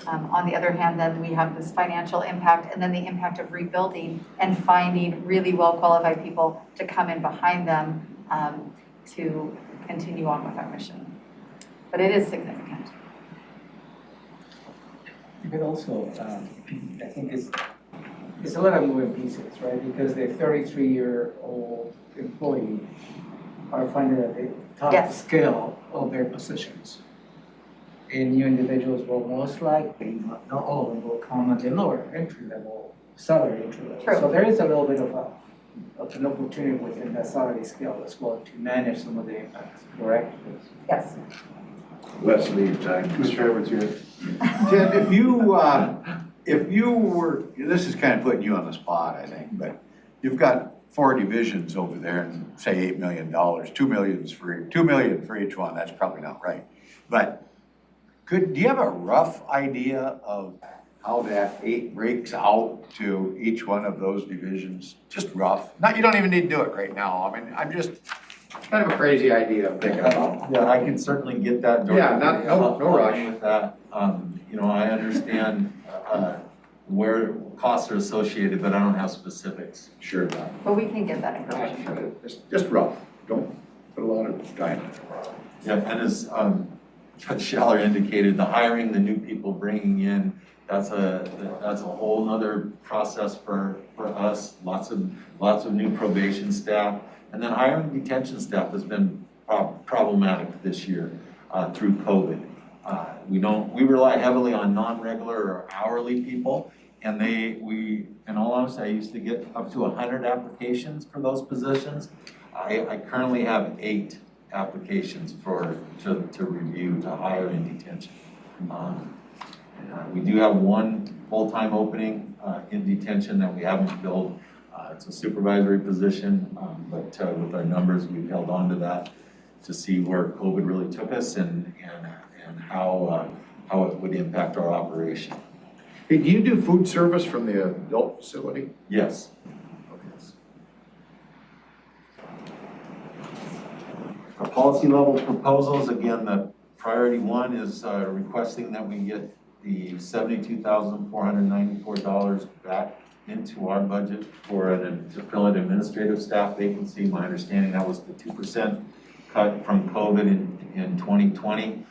on the other hand, then we have this financial impact, and then the impact of rebuilding and finding really well-qualified people to come in behind them to continue on with our mission. But it is significant. But also, I think it's a lot of moving pieces, right? Because the 33-year-old employee are funded at the top scale of their positions. And new individuals will most likely, not all of them, will come at the lower entry level, salary entry level. True. So there is a little bit of an opportunity within that salary scale as well to manage some of the impacts, correct? Yes. Let's leave time. Commissioner Edwards, here. Ted, if you were, this is kind of putting you on the spot, I think, but you've got 4 divisions over there and say $8 million, $2 million for each one. That's probably not right. But do you have a rough idea of how that 8 breaks out to each one of those divisions? Just rough. You don't even need to do it right now. I mean, I'm just kind of a crazy idea I'm thinking about. Yeah, I can certainly get that. Yeah, no rush. With that, I understand where costs are associated, but I don't have specifics. Sure. But we can get that information. Just rough. Don't put a lot of time in it. Yeah, and as Judge Schaller indicated, the hiring the new people, bringing in, that's a whole nother process for us. Lots of new probation staff, and then hiring detention staff has been problematic this year through COVID. We rely heavily on non-regular or hourly people, and in all honesty, I used to get up to 100 applications for those positions. I currently have 8 applications to review, to hire in detention. We do have 1 full-time opening in detention that we haven't filled. It's a supervisory position, but with our numbers, we've held on to that to see where COVID really took us and how it would impact our operation. Hey, do you do food service from the adult facility? Yes. Our policy level proposals, again, the priority one is requesting that we get the $72,494 back into our budget to fill an administrative staff vacancy. My understanding that was the 2% cut from COVID in 2020.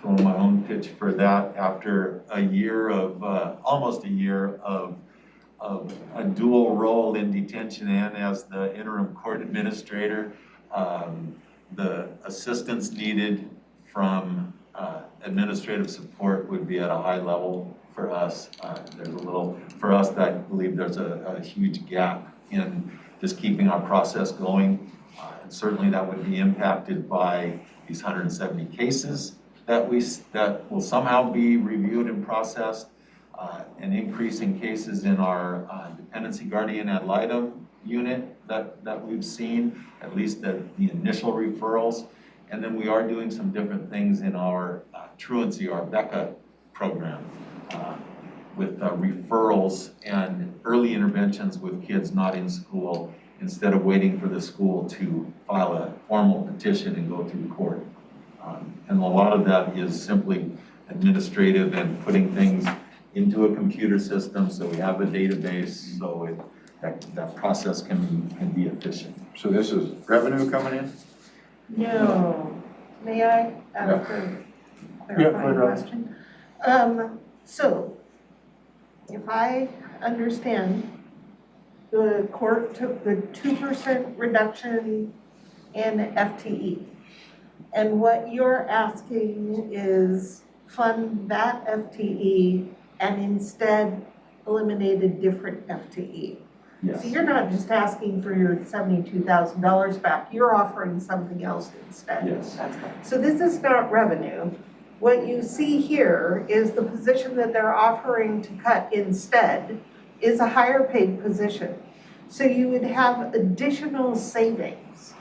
Throwing my own pitch for that after a year of, almost a year of a dual role in detention and as the interim court administrator. The assistance needed from administrative support would be at a high level for us. There's a little, for us, I believe there's a huge gap in just keeping our process going. And certainly that would be impacted by these 170 cases that will somehow be reviewed and processed, an increase in cases in our dependency guardian ad litem unit that we've seen, at least the initial referrals. And then we are doing some different things in our truancy, our BECA program, with referrals and early interventions with kids not in school instead of waiting for the school to file a formal petition and go through court. And a lot of that is simply administrative and putting things into a computer system so we have a database so that process can be efficient. So this is revenue coming in? No. May I ask a clarifying question? So, if I understand, the court took the 2% reduction in FTE. And what you're asking is fund that FTE and instead eliminate a different FTE. Yes. So you're not just asking for your $72,000 back, you're offering something else instead. Yes. So this is not revenue. What you see here is the position that they're offering to cut instead is a higher paid position. So you would have additional savings.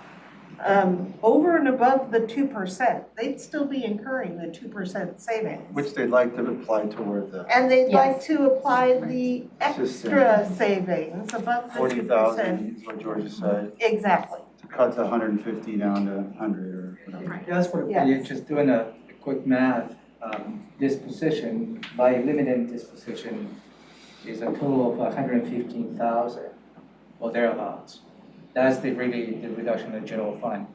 Over and above the 2%, they'd still be incurring the 2% savings. Which they'd like to apply toward the And they'd like Yes. to apply the extra savings above the 40,000, 2%. is what Georgia said, Exactly. to cut the 150 down to 100 or whatever. That's what, Yes. just doing a quick math, this position, by eliminating this position, is a total of 115,000 or thereabouts. That's really the reduction in the general fund.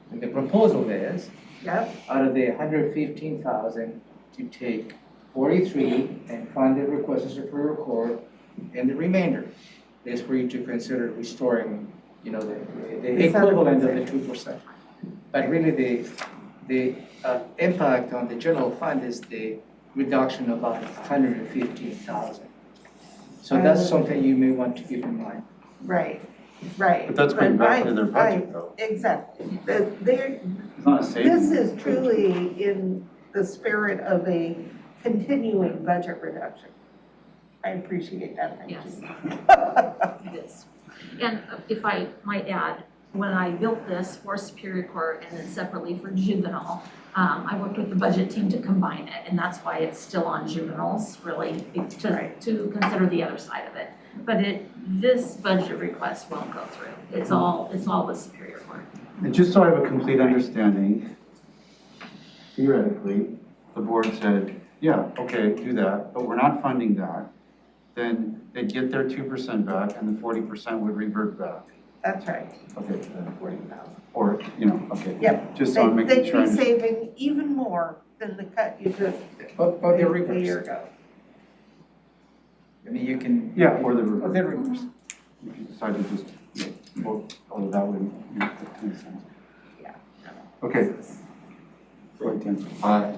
And the proposal is, Yep. out of the 115,000, to take 43 and fund the request of Superior Court, and the remainder is for you to consider restoring, the equivalent of the 2%. But really, the impact on the general fund is the reduction of about 115,000. So that's something you may want to keep in mind. Right, right. But that's going back into their budget though. Exactly. It's not a savings. This is truly in the spirit of a continuing budget reduction. I appreciate that, thank you. Yes. It is. And if I might add, when I built this for Superior Court and then separately for Juvenile, I worked with the budget team to combine it, and that's why it's still on juveniles, really, to consider the other side of it. But this budget request won't go through. It's all with Superior Court. And just so I have a complete understanding, theoretically, the board said, yeah, okay, do that, but we're not funding that. Then they'd get their 2% back and the 40% would revert back. That's right. Okay, 40,000. or, okay. Yep. Just so I'm making sure. They'd be saving even more than the cut you took Or the a year reverse. ago. I mean, you can. Yeah, or the Or reverse. the reverse. If you decide to just, oh, that would make sense. Yeah. Okay. Go ahead, Tim.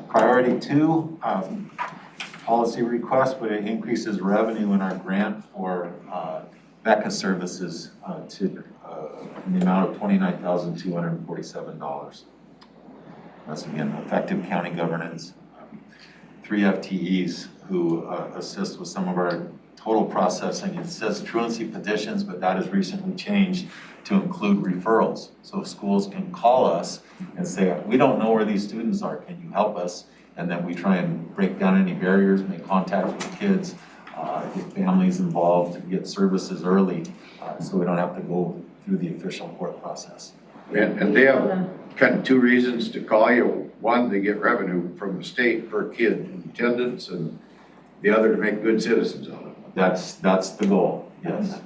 Priority two, policy request, but it increases revenue in our grant for BECA services to in the amount of $29,247. That's again effective county governance. 3 FTEs who assist with some of our total processing. It says truancy petitions, but that has recently changed to include referrals. So schools can call us and say, we don't know where these students are, can you help us? And then we try and break down any barriers, make contact with kids, get families involved, to get services early, so we don't have to go through the official court process. And they have kind of two reasons to call you. One, they get revenue from the state per kid in attendance, and the other to make good citizens out of it. That's the goal, yes.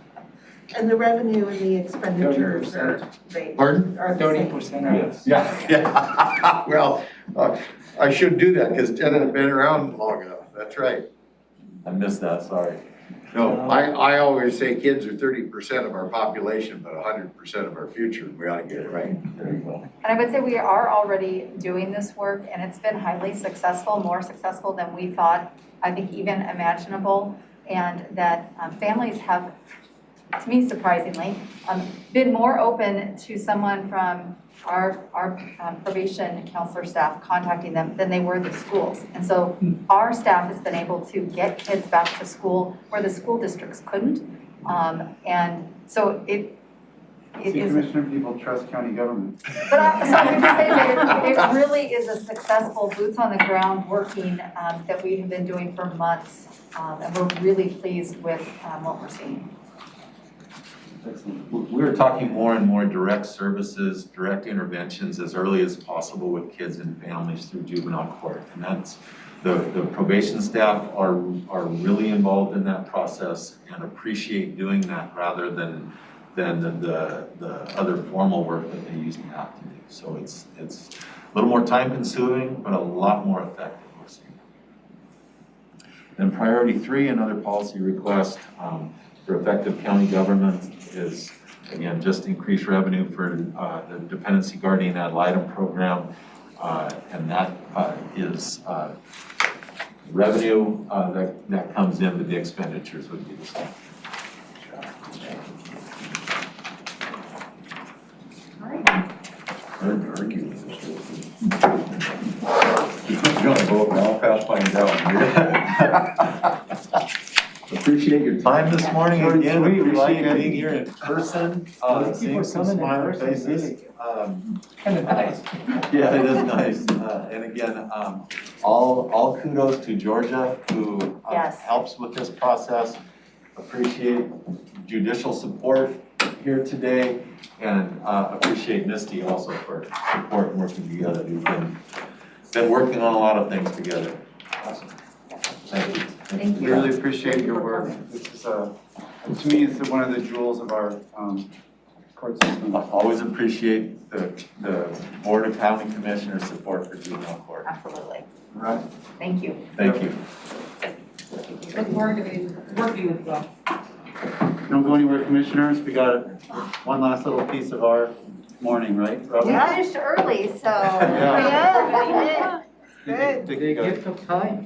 And the revenue and the expenditures are based. Pardon? Are the same. 30%. Yeah. Well, I should do that because Ted had been around long enough. That's right. I missed that, sorry. No, I always say kids are 30% of our population, but 100% of our future. We ought to get it right. There you go. And I would say we are already doing this work, and it's been highly successful, more successful than we thought, I think even imaginable, and that families have, to me surprisingly, been more open to someone from our probation counselor staff contacting them than they were the schools. And so our staff has been able to get kids back to school where the school districts couldn't. And so it See, is. Commissioner, people trust county government. But so I would just say that it really is a successful boots on the ground working that we have been doing for months. And we're really pleased with what we're seeing. We are talking more and more direct services, direct interventions as early as possible with kids and families through juvenile court. And that's, the probation staff are really involved in that process and appreciate doing that rather than the other formal work that they used to have to do. So it's a little more time consuming, but a lot more effective, we're seeing. Then priority 3, another policy request for effective county government is, again, just increase revenue for the dependency guardian ad litem program. And that is revenue that comes in, but the expenditures would be the same. Hard to argue with this whole thing. You're gonna vote, and I'll pass mine down. Appreciate your time this morning. Short and Again, sweet, we like appreciate it. being here in person, Thank you seeing for some coming in smiling person, faces. really. Kind of nice. Yeah, it is nice. And again, all kudos to Georgia who Yes. helps with this process. Appreciate judicial support here today, and appreciate Misty also for support and working together. We've been working on a lot of things together. Awesome. Thank you. Thank We you. really appreciate your work. This is, to me, it's one of the jewels of our court system. Always appreciate the Board of County Commissioners' support for juvenile court. Absolutely. Right. Thank you. Thank you. Look forward to working with you all. Don't go anywhere, commissioners. We got one last little piece of our morning, right, Robin? We finished early, so. Yeah. Good. Take The a gift of time.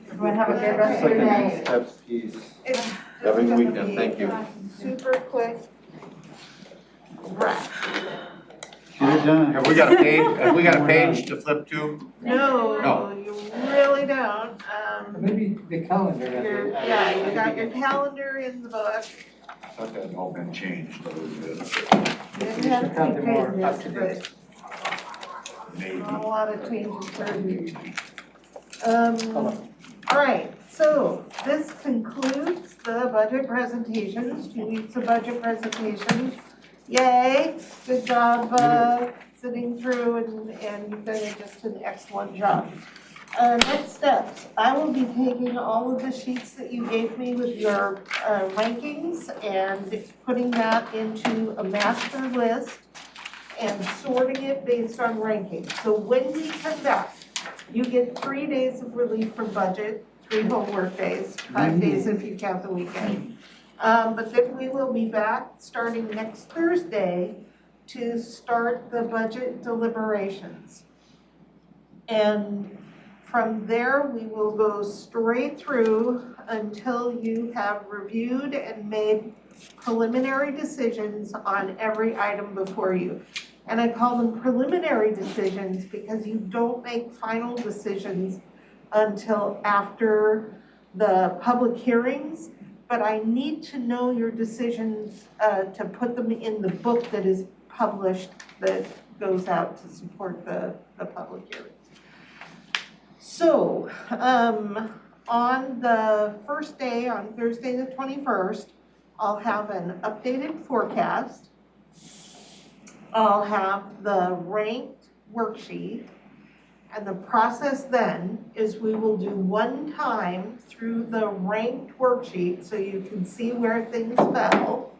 Everyone have a good rest of your second day. steps piece. It's Have a good gonna weekend. be Thank you. Super quick wrap. Get it done. Have we got a page to flip to? No, No. you really don't. Maybe the calendar. Yeah, you got your calendar in the book. I thought that had all been changed. Didn't have to Probably be more paid up to this, date. but Maybe. not a lot of changes for you. All right, so this concludes the budget presentations, 2 weeks of budget presentations. Yay, good job, sitting through and you've done just an excellent job. Next steps, I will be taking all of the sheets that you gave me with your rankings and putting that into a master list and sorting it based on rankings. So when we come back, you get 3 days of relief from budget, 3 whole work days, 5 days if you count the weekend. But then we will be back starting next Thursday to start the budget deliberations. And from there, we will go straight through until you have reviewed and made preliminary decisions on every item before you. And I call them preliminary decisions because you don't make final decisions until after the public hearings, but I need to know your decisions to put them in the book that is published that goes out to support the public hearings. So, on the first day, on Thursday the 21st, I'll have an updated forecast. I'll have the ranked worksheet. And the process then is we will do one time through the ranked worksheet so you can see where things fell,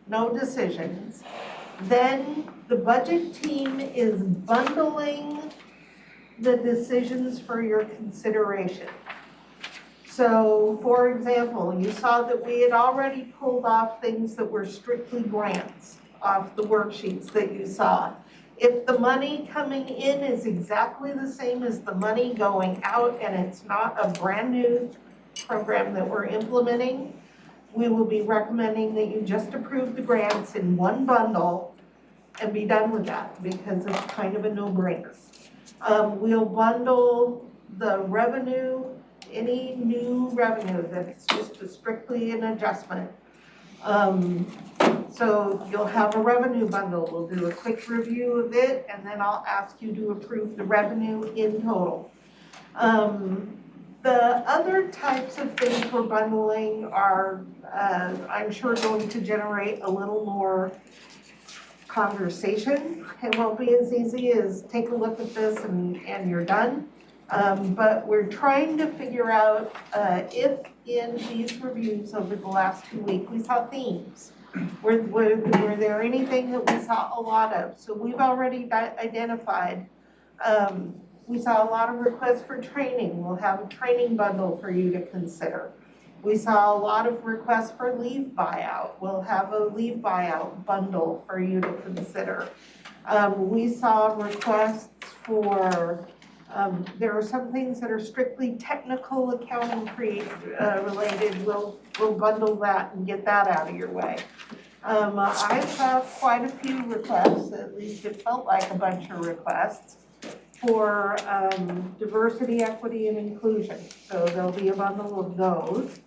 no decisions. Then the budget team is bundling the decisions for your consideration. So, for example, you saw that we had already pulled off things that were strictly grants off the worksheets that you saw. If the money coming in is exactly the same as the money going out and it's not a brand new program that we're implementing, we will be recommending that you just approve the grants in one bundle and be done with that because it's kind of a no-brainer. We'll bundle the revenue, any new revenue that's just strictly an adjustment. So you'll have a revenue bundle. We'll do a quick review of it, and then I'll ask you to approve the revenue in total. The other types of things we're bundling are, I'm sure, going to generate a little more conversation. It won't be as easy as take a look at this and you're done. But we're trying to figure out if in these reviews over the last 2 weeks we saw themes. Were there anything that we saw a lot of? So we've already identified, we saw a lot of requests for training. We'll have a training bundle for you to consider. We saw a lot of requests for leave buyout. We'll have a leave buyout bundle for you to consider. We saw requests for there are some things that are strictly technical accounting related. We'll bundle that and get that out of your way. I saw quite a few requests, at least it felt like a bunch of requests, for diversity, equity, and inclusion. So there'll be a bundle of those.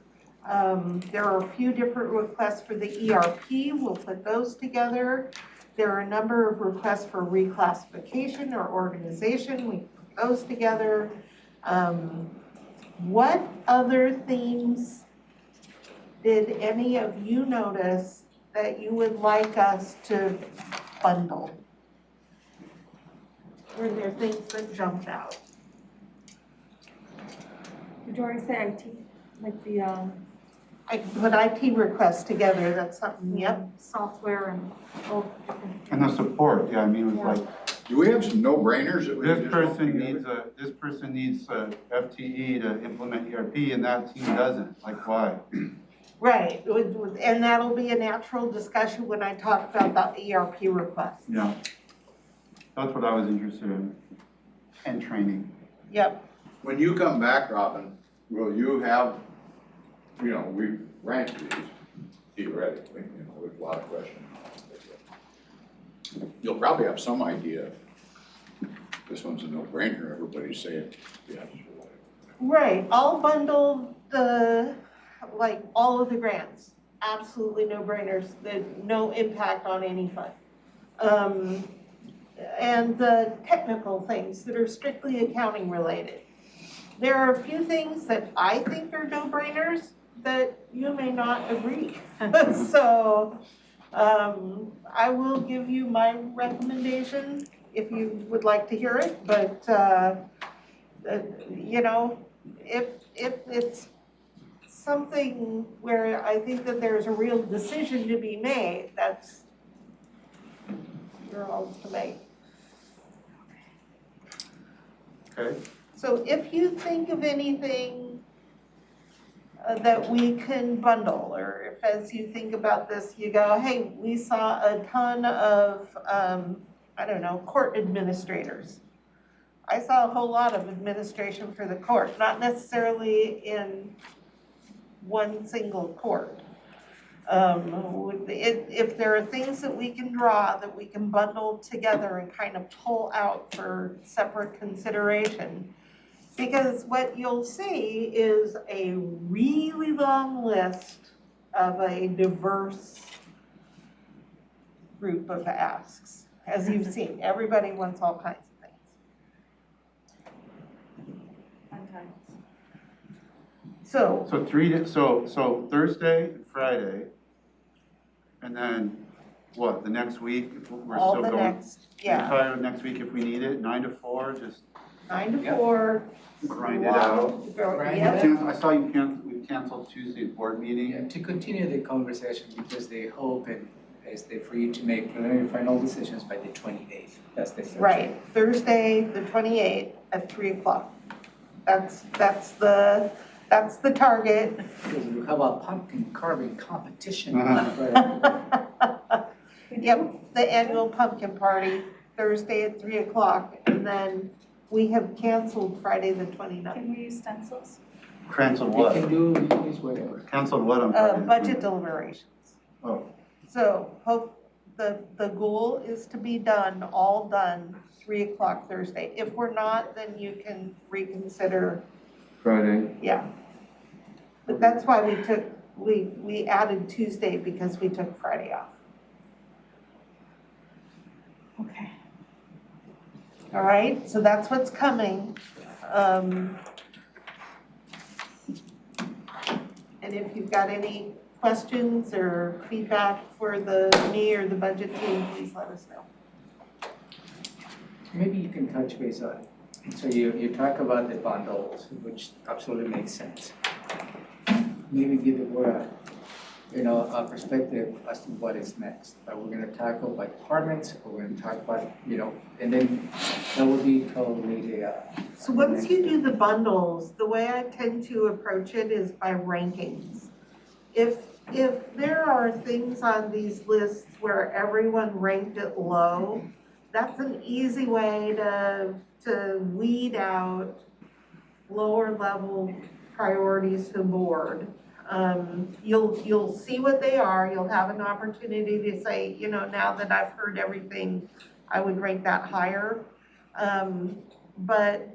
There are a few different requests for the ERP. We'll put those together. There are a number of requests for reclassification or organization. We those together. What other themes did any of you notice that you would like us to bundle? Were there things that jumped out? Did you already say IT? Like the I can put IT requests together, that's something, yep. software and all different. And the support, yeah, I mean, it was like, Do we have some no-brainers that we this just person needs a FTE to implement ERP and that team doesn't, like why? Right, and that'll be a natural discussion when I talk about the ERP request. Yeah. That's what I was interested in, and training. Yep. When you come back, Robin, will you have, we've ranked these theoretically, with a lot of questions. You'll probably have some idea. This one's a no-brainer, everybody's saying yes. Right, I'll bundle all of the grants, absolutely no-brainers, no impact on any fund. And the technical things that are strictly accounting related. There are a few things that I think are no-brainers that you may not agree. So I will give you my recommendation if you would like to hear it, but if it's something where I think that there's a real decision to be made, that's your own to make. Okay. So if you think of anything that we can bundle, or if as you think about this, you go, hey, we saw a ton of, court administrators. I saw a whole lot of administration for the court, not necessarily in one single court. If there are things that we can draw that we can bundle together and kind of pull out for separate consideration, Because what you'll see is a really long list of a diverse group of asks. As you've seen, everybody wants all kinds of things. So, So Thursday and Friday, and then what, the next week, if we're all still the going? next, yeah, Entire next week if we need it, 9 to 4, just 9 to Yep. 4. grind it out. Grind it Yep. out. I saw we've canceled Tuesday's board meeting. Yeah, to continue the conversation, because the hope is for you to make preliminary final decisions by the 28th. That's the third. Right, Thursday, the 28th at 3 o'clock. That's the target. Because we have a pumpkin carving competition. Yep, the annual pumpkin party, Thursday at 3 o'clock, and then we have canceled Friday the 29th. Can we use stencils? Canceled We what? can do whatever. Canceled what on Friday? Budget deliberations. Oh, So the goal is to be all done 3 o'clock Thursday. If we're not, then you can reconsider, Friday. yeah. But that's why we added Tuesday because we took Friday off. Okay. All right, so that's what's coming. And if you've got any questions or feedback for me or the budget team, please let us know. Maybe you can touch base on it. So you talk about the bundles, which absolutely makes sense. Maybe give the board a perspective as to what is next. Are we gonna tackle by departments, or we're gonna talk about, and then that would be probably the. So once you do the bundles, the way I tend to approach it is by rankings. If there are things on these lists where everyone ranked it low, that's an easy way to weed out lower level priorities to board. You'll see what they are, you'll have an opportunity to say, now that I've heard everything, I would rank that higher. But,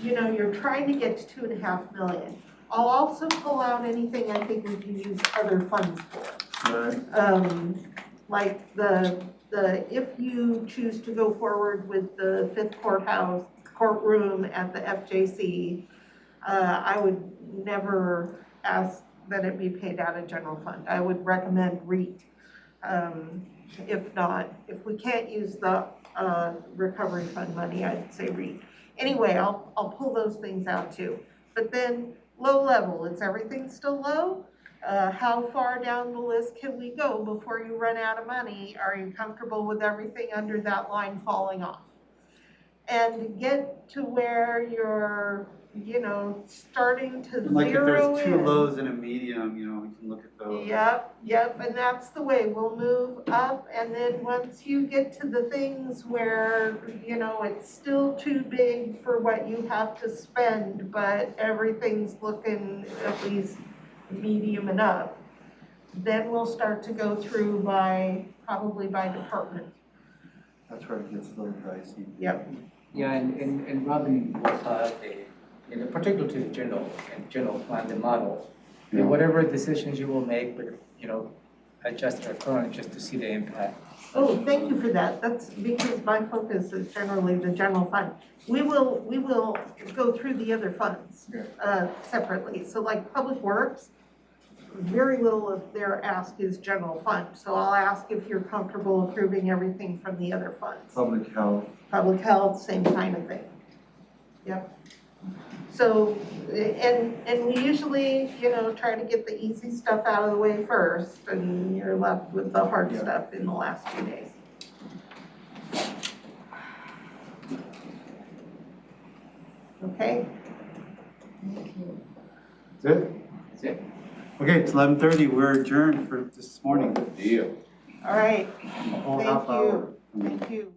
you're trying to get to 2.5 million. I'll also pull out anything I think we can use other funds for. Right. Like if you choose to go forward with the 5th courtroom at the FJC, I would never ask that it be paid out of general fund. I would recommend REIT. If we can't use the recovery fund money, I'd say REIT. Anyway, I'll pull those things out too. But then low level, is everything still low? How far down the list can we go before you run out of money? Are you comfortable with everything under that line falling off? And get to where you're, starting to Like if zero there's 2 in. lows and a medium, we can look at those. Yep, and that's the way, we'll move up, and then once you get to the things where, it's still too big for what you have to spend, but everything's looking at least medium enough, then we'll start to go through probably by department. That's where it gets a little dicey. Yep. Yeah, and Robin will have particular to the general plan, the model. Yeah. Whatever decisions you will make, but, adjust our current just to see the impact. Oh, thank you for that. That's because my focus is generally the general fund. We will go through the other funds separately. So like Public Works, very little of their ask is general fund. So I'll ask if you're comfortable approving everything from the other funds. Public health. Public health, same kind of thing. Yep. So, and we usually, try to get the easy stuff out of the way first, and you're left with the hard stuff in the last few days. Okay? That's it? That's it. Okay, it's 11:30, we're adjourned for this morning. Deal. All right. A whole half hour. Thank you.